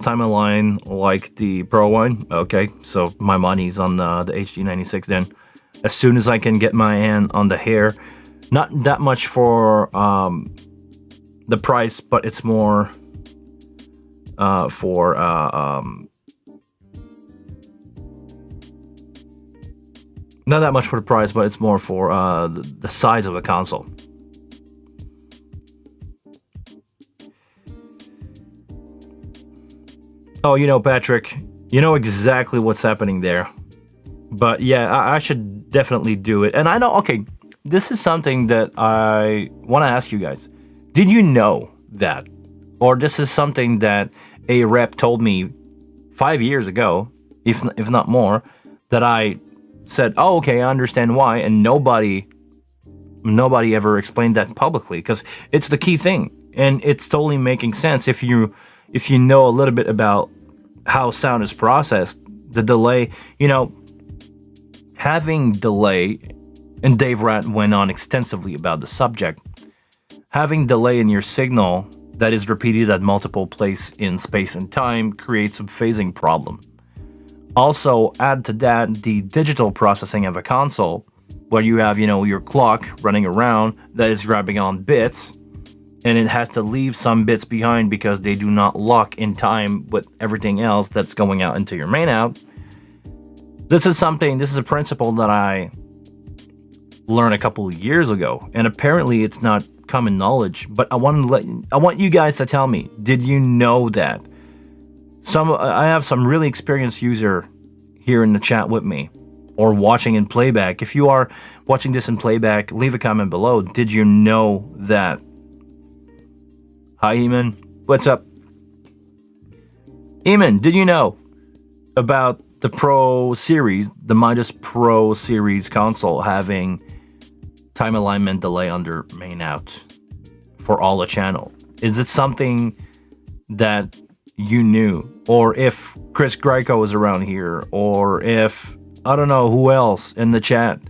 time aligned like the Pro one. Okay, so my money's on the HD96 then. As soon as I can get my hand on the hair, not that much for the price, but it's more for not that much for the price, but it's more for the size of the console. Oh, Patrick, you know exactly what's happening there. But yeah, I should definitely do it. And I know, okay, this is something that I want to ask you guys. Did you know that? Or this is something that a rep told me 5 years ago, if not more, that I said, oh, okay, I understand why, and nobody ever explained that publicly, because it's the key thing, and it's totally making sense if you know a little bit about how sound is processed. The delay, having delay, and Dave Rat went on extensively about the subject. Having delay in your signal that is repeated at multiple places in space and time creates a phasing problem. Also, add to that the digital processing of a console where you have, your clock running around that is grabbing on bits, and it has to leave some bits behind because they do not lock in time with everything else that's going out into your main out. This is a principle that I learned a couple of years ago, and apparently it's not common knowledge, but I want you guys to tell me, did you know that? I have some really experienced user here in the chat with me, or watching in playback. If you are watching this in playback, leave a comment below. Did you know that? Hi, Eamon. What's up? Eamon, did you know about the Pro Series, the Midas Pro Series console having time alignment delay under main out for all the channel? Is it something that you knew? Or if Chris Greco is around here, or if, I don't know who else in the chat,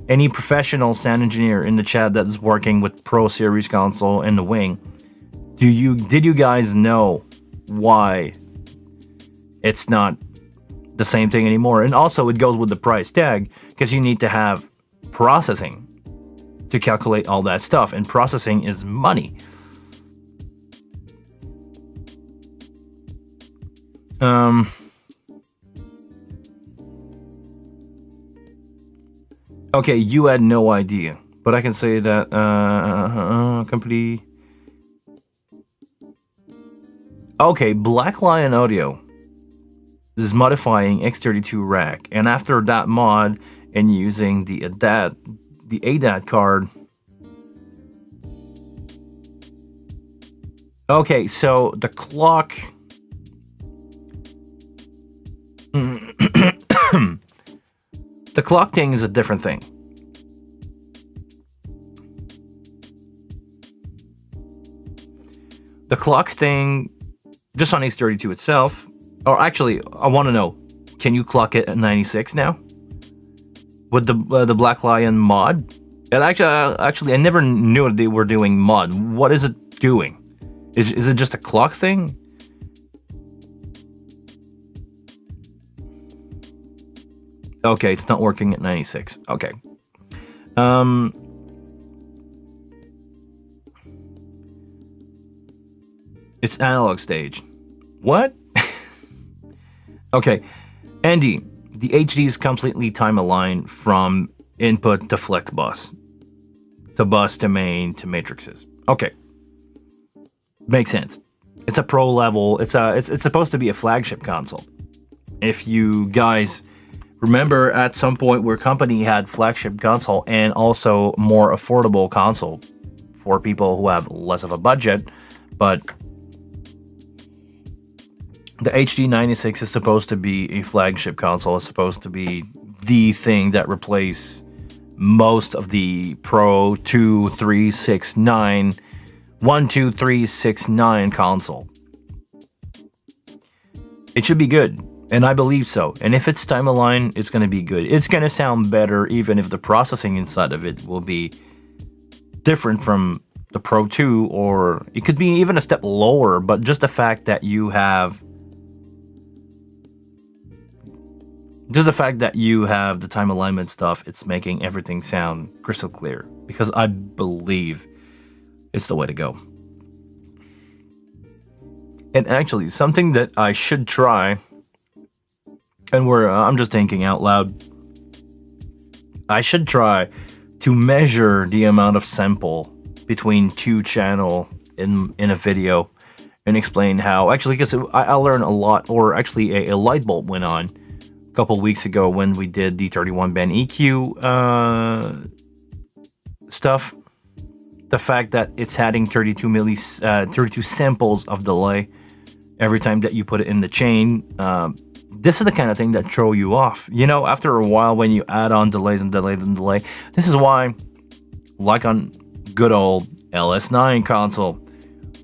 any professional sound engineer in the chat that is working with Pro Series console and the Wing, did you guys know why it's not the same thing anymore? And also it goes with the price tag, because you need to have processing to calculate all that stuff, and processing is money. Okay, you had no idea, but I can say that company. Okay, Black Lion Audio is modifying X32 rack, and after that mod and using the ADAT card. Okay, so the clock. The clock thing is a different thing. The clock thing, just on X32 itself, or actually, I want to know, can you clock it at 96 now? With the Black Lion mod? And actually, I never knew they were doing mod. What is it doing? Is it just a clock thing? Okay, it's not working at 96. Okay. It's analog stage. What? Okay. Andy, the HD is completely time aligned from input to flex bus. To bus to main to matrices. Okay. Makes sense. It's a pro level. It's supposed to be a flagship console. If you guys remember, at some point where company had flagship console and also more affordable console for people who have less of a budget, but the HD 96 is supposed to be a flagship console. It's supposed to be the thing that replaces most of the Pro 2, 3, 6, 9, 1, 2, 3, 6, 9 console. It should be good. And I believe so. And if it's time aligned, it's going to be good. It's going to sound better, even if the processing inside of it will be different from the Pro 2, or it could be even a step lower. But just the fact that you have the time alignment stuff, it's making everything sound crystal clear. Because I believe it's the way to go. And actually, something that I should try, and I'm just thinking out loud, I should try to measure the amount of sample between two channel in a video and explain how, actually, because I learned a lot, or actually a light bulb went on a couple weeks ago when we did the 31 band EQ stuff. The fact that it's adding 32 samples of delay every time that you put it in the chain. This is the kind of thing that throw you off. After a while, when you add on delays and delays and delay, this is why, like on good old LS9 console,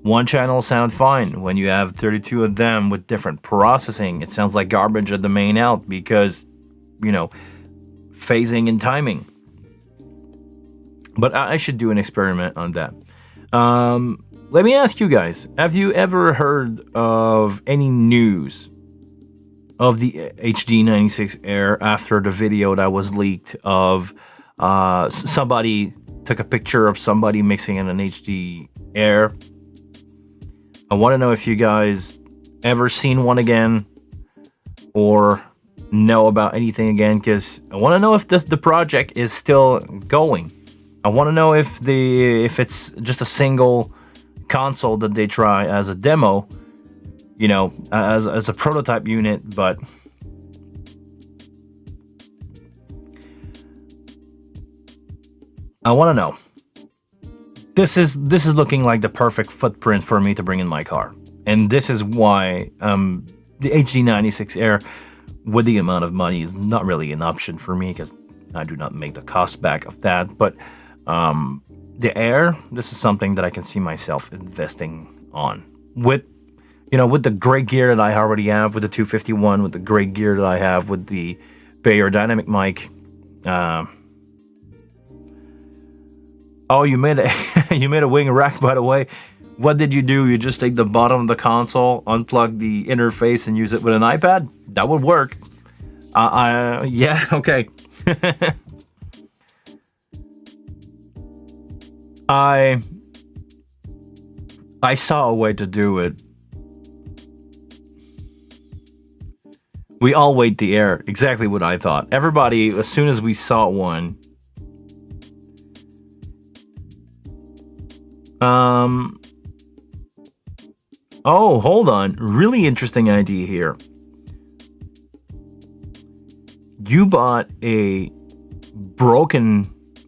one channel sound fine. When you have 32 of them with different processing, it sounds like garbage at the main out because, phasing and timing. But I should do an experiment on that. Let me ask you guys, have you ever heard of any news of the HD 96 Air after the video that was leaked of Somebody took a picture of somebody mixing in an HD air. I want to know if you guys ever seen one again or know about anything again, because I want to know if the project is still going. I want to know if it's just a single console that they try as a demo, as a prototype unit, but I want to know. This is looking like the perfect footprint for me to bring in my car, and this is why the HD96 Air, with the amount of money, is not really an option for me, because I do not make the cost back of that. But the Air, this is something that I can see myself investing on with the great gear that I already have with the 251, with the great gear that I have with the Bayer dynamic mic. Oh, you made a wing rack, by the way. What did you do? You just take the bottom of the console, unplug the interface, and use it with an iPad? That would work. Yeah, okay. I saw a way to do it. We all wait the Air. Exactly what I thought. Everybody, as soon as we saw one, oh, hold on. Really interesting idea here. You bought a broken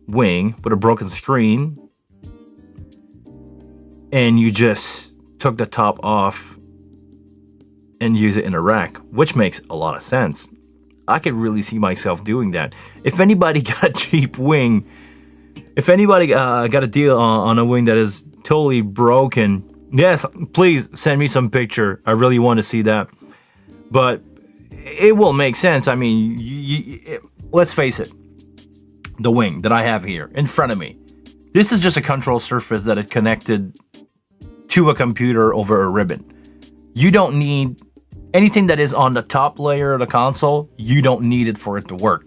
wing with a broken screen, and you just took the top off and use it in a rack, which makes a lot of sense. I could really see myself doing that. If anybody got a cheap wing, if anybody got a deal on a wing that is totally broken, yes, please send me some picture. I really want to see that. But it will make sense. I mean, let's face it. The wing that I have here in front of me. This is just a control surface that is connected to a computer over a ribbon. You don't need anything that is on the top layer of the console. You don't need it for it to work.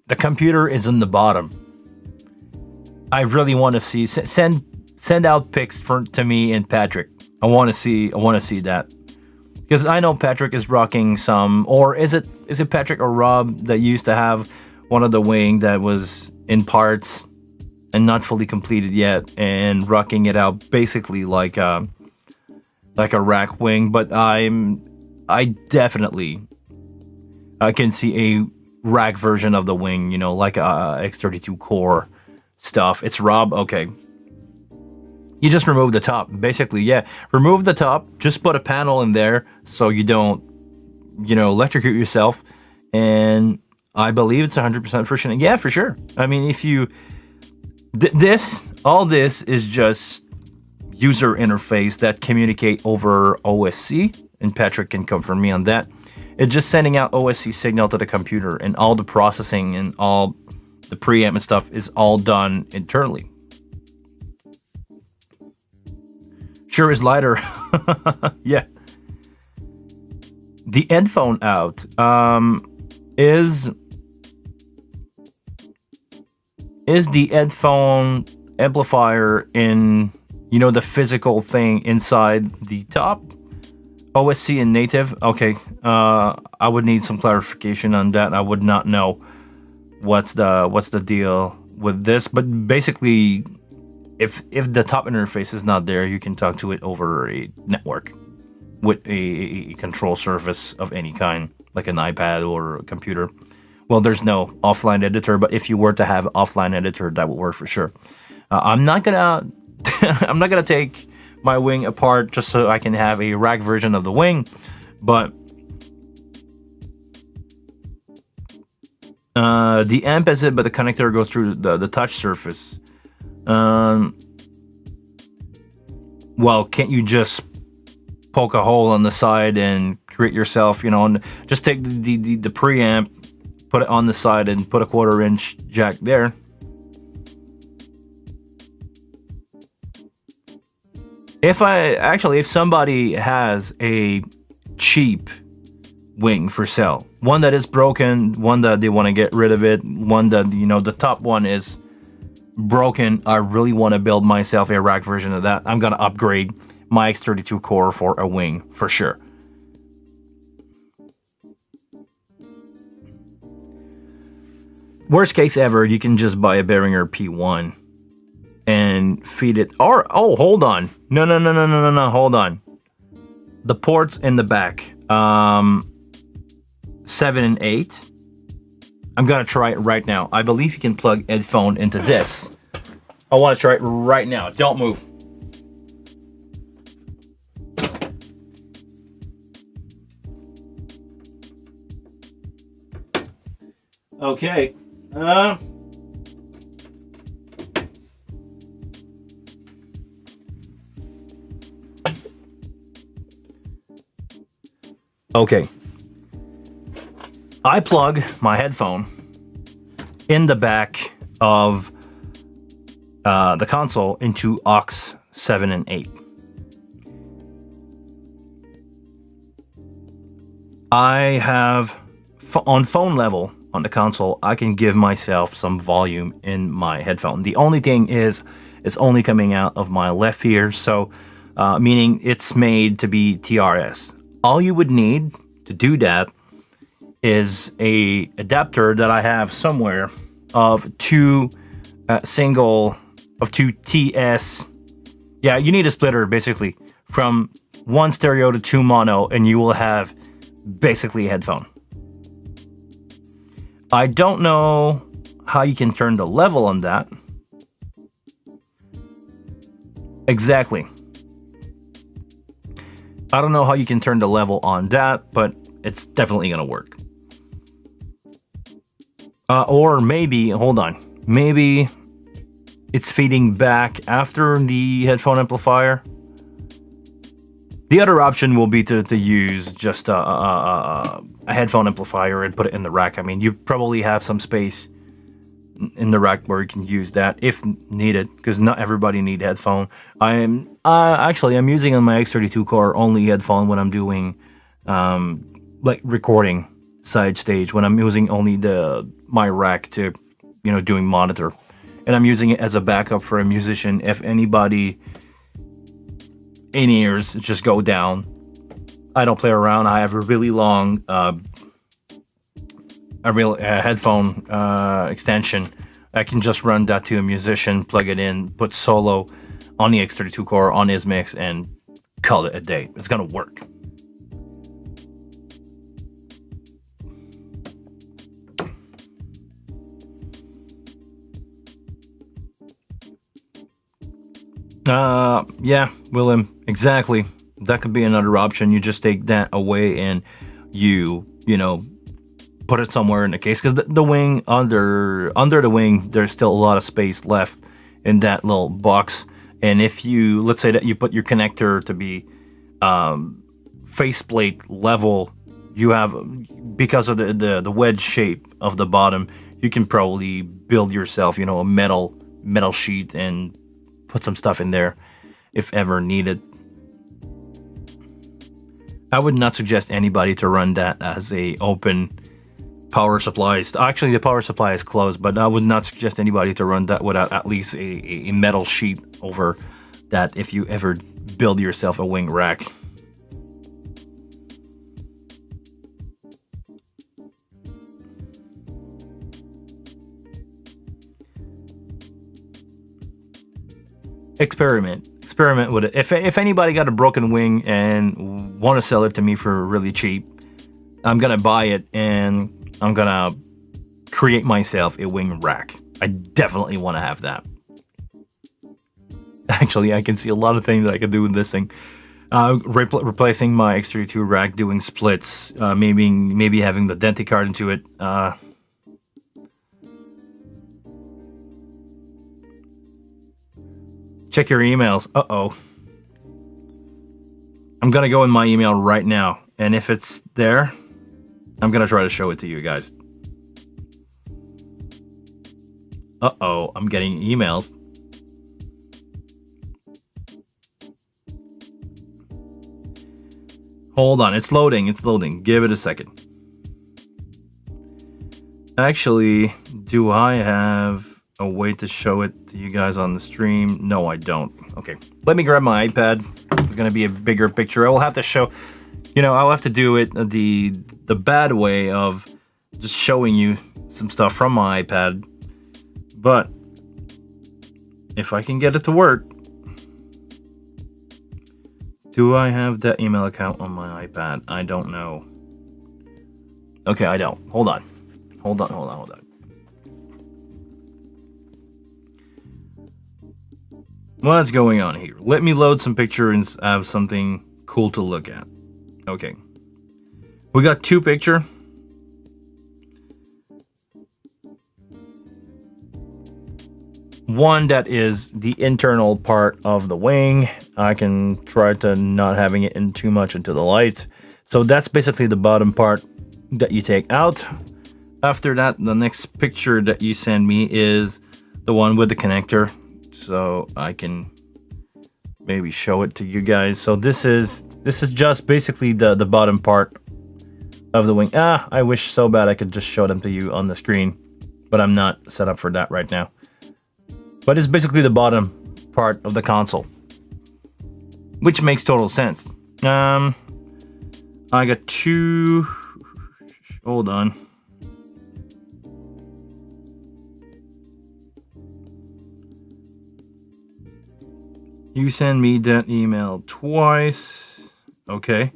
The computer is in the bottom. I really want to see. Send out pics to me and Patrick. I want to see that, because I know Patrick is rocking some. Or is it Patrick or Rob that used to have one of the wing that was in parts and not fully completed yet, and rocking it out basically like a rack wing? But I definitely can see a rack version of the wing. Like a X32 core stuff. It's Rob. Okay. You just remove the top. Basically, yeah. Remove the top. Just put a panel in there so you don't, electrocute yourself. And I believe it's 100% friction. Yeah, for sure. I mean, if you... all this is just user interface that communicate over OSC. And Patrick can confirm me on that. It's just sending out OSC signal to the computer. And all the processing and all the preamp and stuff is all done internally. Sure is lighter. Yeah. The headphone out is the headphone amplifier in the physical thing inside the top OSC and native. Okay, I would need some clarification on that. I would not know what's the deal with this, but basically, if the top interface is not there, you can talk to it over a network with a control surface of any kind, like an iPad or a computer. Well, there's no offline editor, but if you were to have offline editor, that would work for sure. I'm not gonna take my wing apart just so I can have a rack version of the wing, but the amp is it, but the connector goes through the touch surface. Well, can't you just poke a hole on the side and create yourself, and just take the preamp, put it on the side, and put a 1/4-inch jack there? If somebody has a cheap wing for sale. One that is broken, one that they want to get rid of it, one that, the top one is broken. I really want to build myself a rack version of that. I'm going to upgrade my X32 core for a wing for sure. Worst case ever, you can just buy a Behringer P1 and feed it. Or, oh, hold on. No, hold on. The ports in the back, 7 and 8. I'm gonna try it right now. I believe you can plug headphone into this. I want to try it right now. Don't move. Okay. Okay. I plug my headphone in the back of the console into aux 7 and 8. I have, on phone level, on the console, I can give myself some volume in my headphone. The only thing is, it's only coming out of my left ear, so meaning it's made to be TRS. All you would need to do that is a adapter that I have somewhere of two TS. Yeah, you need a splitter basically from one stereo to two mono, and you will have basically a headphone. I don't know how you can turn the level on that. Exactly. I don't know how you can turn the level on that, but it's definitely gonna work. Or maybe, hold on, maybe it's feeding back after the headphone amplifier. The other option will be to use just a headphone amplifier and put it in the rack. I mean, you probably have some space in the rack where you can use that if needed, because not everybody need headphone. I'm using on my X32 core only headphone when I'm doing like recording side stage, when I'm using only my rack to doing monitor, and I'm using it as a backup for a musician. If anybody in-ears just go down, I don't play around. I have a really long headphone extension. I can just run that to a musician, plug it in, put solo on the X32 core on his mix, and call it a day. It's gonna work. Yeah, William, exactly. That could be another option. You just take that away and you put it somewhere in the case, because the wing, under the wing, there's still a lot of space left in that little box. And if you, let's say that you put your connector to be faceplate level, you have, because of the wedge shape of the bottom, you can probably build yourself a metal sheet and put some stuff in there if ever needed. I would not suggest anybody to run that as a open power supply. Actually, the power supply is closed, but I would not suggest anybody to run that without at least a metal sheet over that if you ever build yourself a wing rack. Experiment with it. If anybody got a broken wing and want to sell it to me for really cheap, I'm gonna buy it and I'm gonna create myself a wing rack. I definitely want to have that. Actually, I can see a lot of things that I could do with this thing. Replacing my X32 rack, doing splits, maybe having the Denti card into it. Check your emails. Uh-oh. I'm gonna go in my email right now, and if it's there, I'm gonna try to show it to you guys. Uh-oh, I'm getting emails. Hold on, it's loading. It's loading. Give it a second. Actually, do I have a way to show it to you guys on the stream? No, I don't. Okay, let me grab my iPad. It's gonna be a bigger picture. I will have to show, I'll have to do it the bad way of just showing you some stuff from my iPad. But if I can get it to work, do I have that email account on my iPad? I don't know. Okay, I don't. Hold on. What's going on here? Let me load some pictures and have something cool to look at. Okay. We got 2 pictures. One that is the internal part of the wing. I can try to not having it in too much into the light. So that's basically the bottom part that you take out. After that, the next picture that you send me is the one with the connector. So I can maybe show it to you guys. So this is just basically the bottom part of the wing. I wish so bad I could just show them to you on the screen, but I'm not set up for that right now. But it's basically the bottom part of the console, which makes total sense. I got 2. Hold on. You send me that email twice. Okay.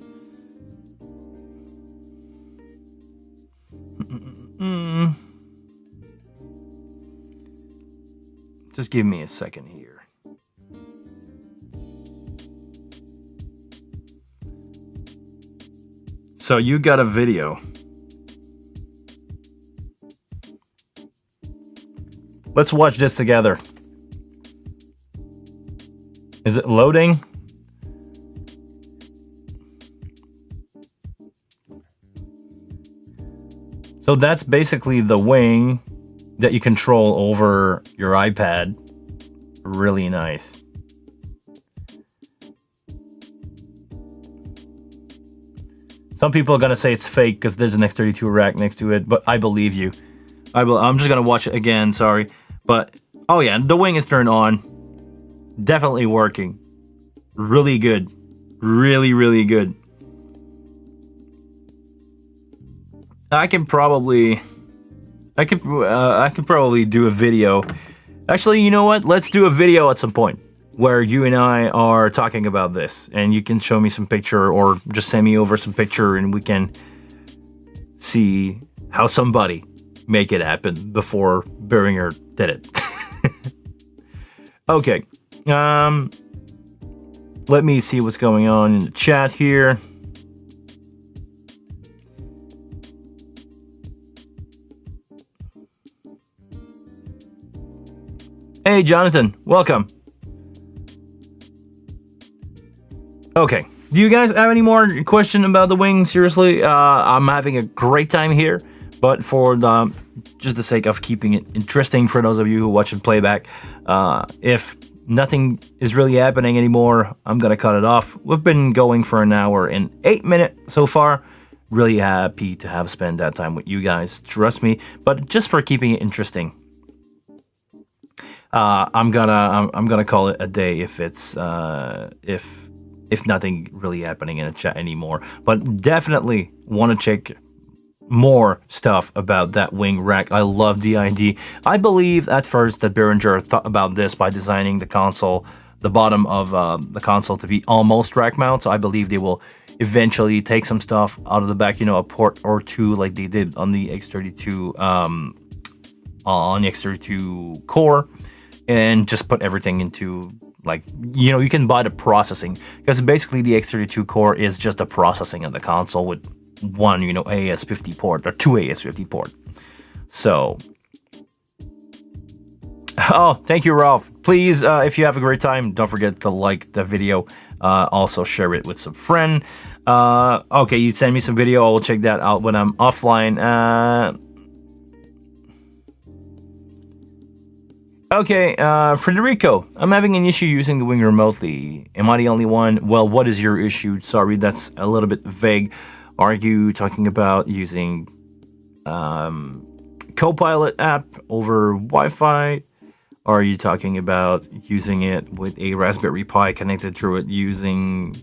Just give me a second here. So you got a video. Let's watch this together. Is it loading? So that's basically the wing that you control over your iPad. Really nice. Some people are gonna say it's fake because there's an X32 rack next to it, but I believe you. I'm just gonna watch it again, sorry. But, oh yeah, the wing is turned on. Definitely working. Really good. Really, really good. I could probably do a video. Actually, you know what? Let's do a video at some point where you and I are talking about this, and you can show me some picture or just send me over some picture, and we can see how somebody make it happen before Beringer did it. Okay. Let me see what's going on in the chat here. Hey, Jonathan, welcome. Okay, do you guys have any more question about the wing? Seriously, I'm having a great time here, but for just the sake of keeping it interesting for those of you who watch it playback, if nothing is really happening anymore, I'm gonna cut it off. We've been going for an hour and 8 minutes so far. Really happy to have spent that time with you guys, trust me. But just for keeping it interesting, I'm gonna call it a day if it's if nothing really happening in the chat anymore. But definitely want to check more stuff about that wing rack. I love the idea. I believe at first that Behringer thought about this by designing the console, the bottom of the console to be almost rack mount. So I believe they will eventually take some stuff out of the back, a port or two like they did on the X32 core, and just put everything into, like, you can buy the processing, because basically the X32 core is just the processing of the console with one, AS50 port or two AS50 port. So, oh, thank you, Ralph. Please, if you have a great time, don't forget to like the video. Also share it with some friend. Okay, you send me some video. I will check that out when I'm offline. Okay, Federico, I'm having an issue using the Wing remotely. Am I the only one? Well, what is your issue? Sorry, that's a little bit vague. Are you talking about using Copilot app over Wi-Fi? Are you talking about using it with a Raspberry Pi connected through it using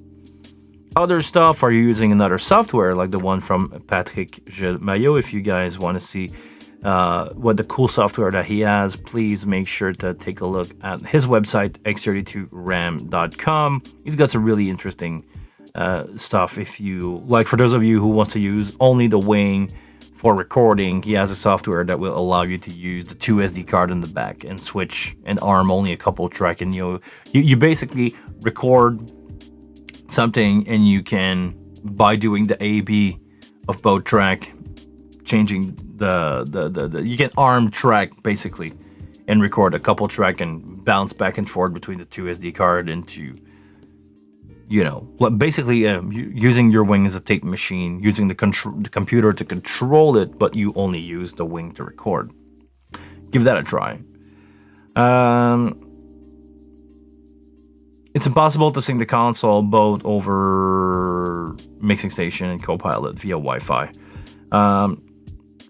other stuff? Are you using another software like the one from Patrick Maillot? If you guys want to see what the cool software that he has, please make sure to take a look at his website, x32ram.com. He's got some really interesting stuff. If you like, for those of you who want to use only the Wing for recording, he has a software that will allow you to use the 2 SD card in the back and switch and arm only a couple track, and you basically record something, and you can, by doing the A/B of both track, changing the you can arm track basically and record a couple track and bounce back and forth between the 2 SD card into, basically using your Wing as a tape machine, using the computer to control it, but you only use the Wing to record. Give that a try. It's impossible to sync the console both over Mixing Station and Copilot via Wi-Fi.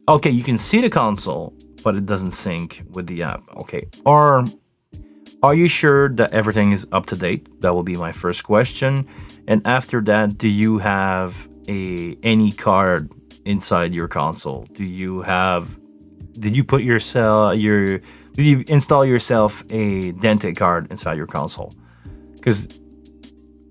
Okay, you can see the console, but it doesn't sync with the app. Okay, are you sure that everything is up to date? That will be my first question. And after that, do you have any card inside your console? Did you install yourself a Dente card inside your console? Because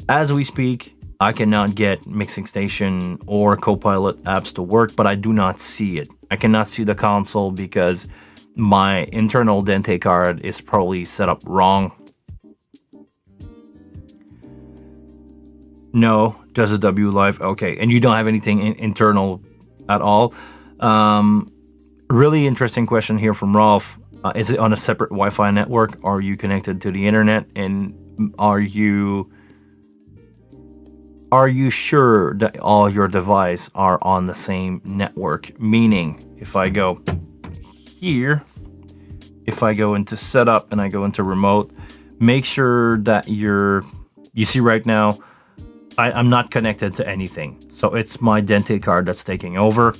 as we speak, I cannot get Mixing Station or Copilot apps to work, but I do not see it. I cannot see the console because my internal Dente card is probably set up wrong. No, just a W Live. Okay, and you don't have anything internal at all. Really interesting question here from Rolf. Is it on a separate Wi-Fi network? Are you connected to the internet? And are you sure that all your devices are on the same network? Meaning, if I go here, if I go into setup and I go into remote, make sure that you see right now, I'm not connected to anything. So it's my Dente card that's taking over.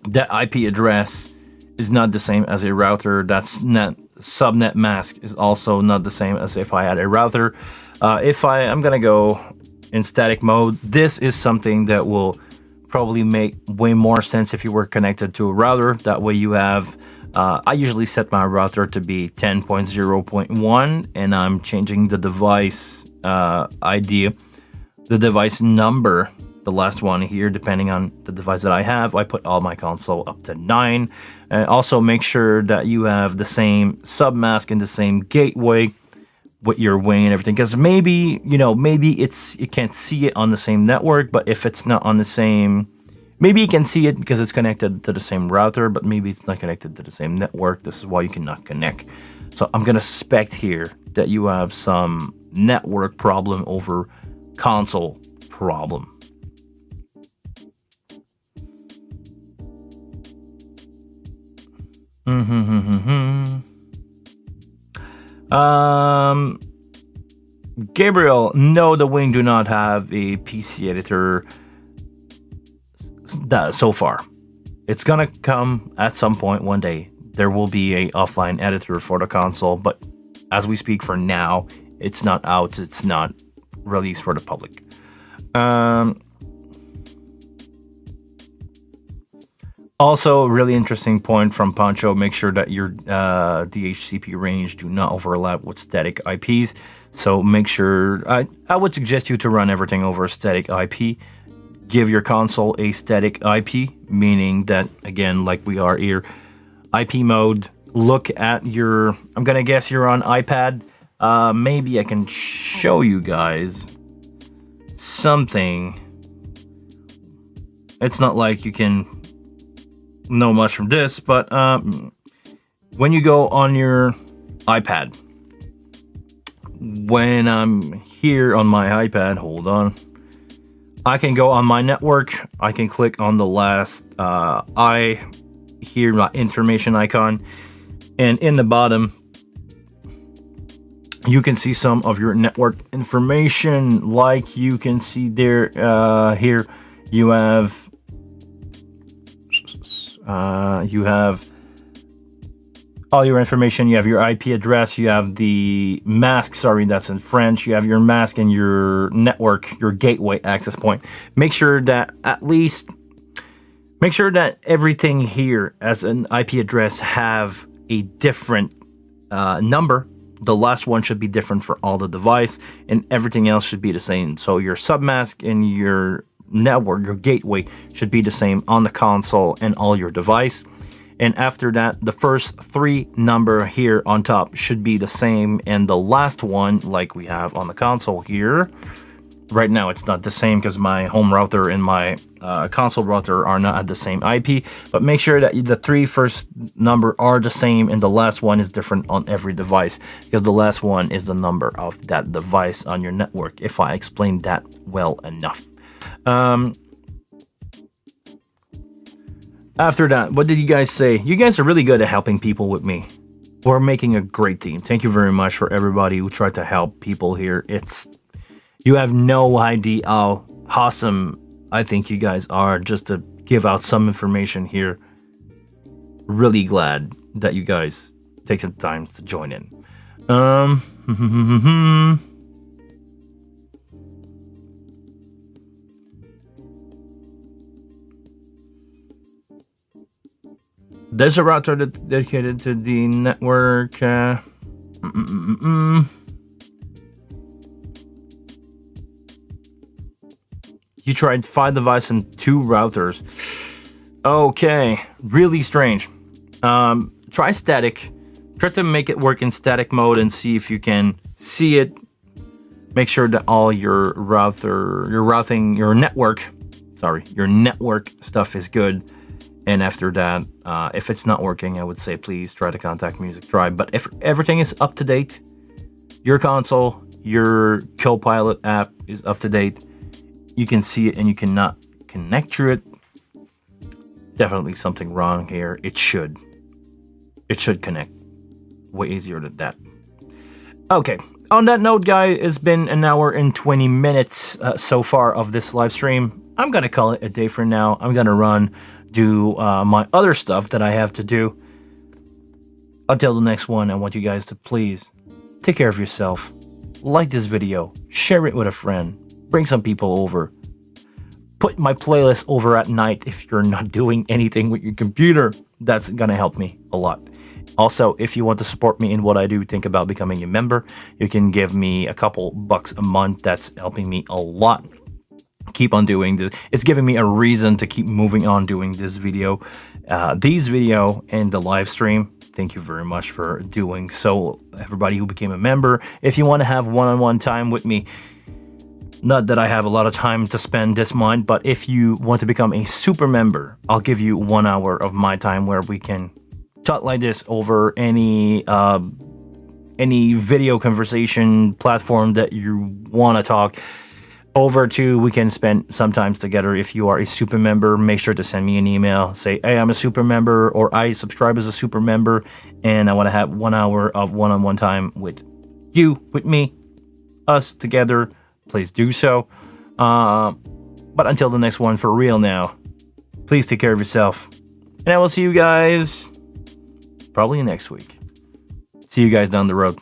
That IP address is not the same as a router. That's not subnet mask is also not the same as if I had a router. I'm gonna go in static mode. This is something that will probably make way more sense if you were connected to a router. That way you have, I usually set my router to be 10.0.1, and I'm changing the device ID, the device number, the last one here, depending on the device that I have. I put all my console up to 9. Also make sure that you have the same submask and the same gateway with your Wing and everything, because maybe you can't see it on the same network, but if it's not on the same, maybe you can see it because it's connected to the same router, but maybe it's not connected to the same network. This is why you cannot connect. So I'm gonna suspect here that you have some network problem over console problem. Gabriel, no, the Wing do not have a PC editor so far. It's gonna come at some point one day. There will be a offline editor for the console, but as we speak for now, it's not out. It's not released for the public. Also, really interesting point from Pancho, make sure that your DHCP range do not overlap with static IPs. So make sure, I would suggest you to run everything over a static IP. Give your console a static IP, meaning that, again, like we are here, IP mode, look at your, I'm gonna guess you're on iPad. Maybe I can show you guys something. It's not like you can know much from this, but when you go on your iPad, when I'm here on my iPad, hold on, I can go on my network. I can click on the last my information icon, And in the bottom, you can see some of your network information. Like you can see there, here, you have all your information. You have your IP address, you have the mask, sorry, that's in French. You have your mask and your network, your gateway access point. Make sure that everything here as an IP address have a different number. The last one should be different for all the device, and everything else should be the same. So your submask and your network, your gateway, should be the same on the console and all your device. And after that, the first 3 number here on top should be the same, and the last one, like we have on the console here. Right now it's not the same because my home router and my console router are not at the same IP, but make sure that the 3 first number are the same and the last one is different on every device, because the last one is the number of that device on your network, if I explained that well enough. After that, what did you guys say? You guys are really good at helping people with me. We're making a great team. Thank you very much for everybody who tried to help people here. You have no idea how awesome I think you guys are just to give out some information here. Really glad that you guys take some time to join in. There's a router that's dedicated to the network. You tried 5 devices and 2 routers. Okay, really strange. Try static. Try to make it work in static mode and see if you can see it. Make sure that all your network stuff is good. And after that, if it's not working, I would say please try to contact Music Tribe. But if everything is up to date, your console, your Copilot app is up to date, you can see it and you cannot connect to it, definitely something wrong here. It should connect way easier than that. Okay, on that note, guys, it's been an hour and 20 minutes so far of this live stream. I'm gonna call it a day for now. I'm gonna do my other stuff that I have to do. Until the next one, I want you guys to please take care of yourself. Like this video, share it with a friend, bring some people over. Put my playlist over at night if you're not doing anything with your computer. That's gonna help me a lot. Also, if you want to support me in what I do, think about becoming a member. You can give me a couple bucks a month. That's helping me a lot. Keep on doing this. It's giving me a reason to keep moving on doing this video, and the live stream. Thank you very much for doing so, everybody who became a member. If you want to have one-on-one time with me, not that I have a lot of time to spend this month, but if you want to become a super member, I'll give you 1 hour of my time where we can talk like this over any video conversation platform that you want to talk over to. We can spend some time together. If you are a super member, make sure to send me an email. Say, hey, I'm a super member, or I subscribe as a super member, and I want to have 1 hour of one-on-one time with you, with me, us together. Please do so. But until the next one, for real now, please take care of yourself. And I will see you guys probably next week. See you guys down the road.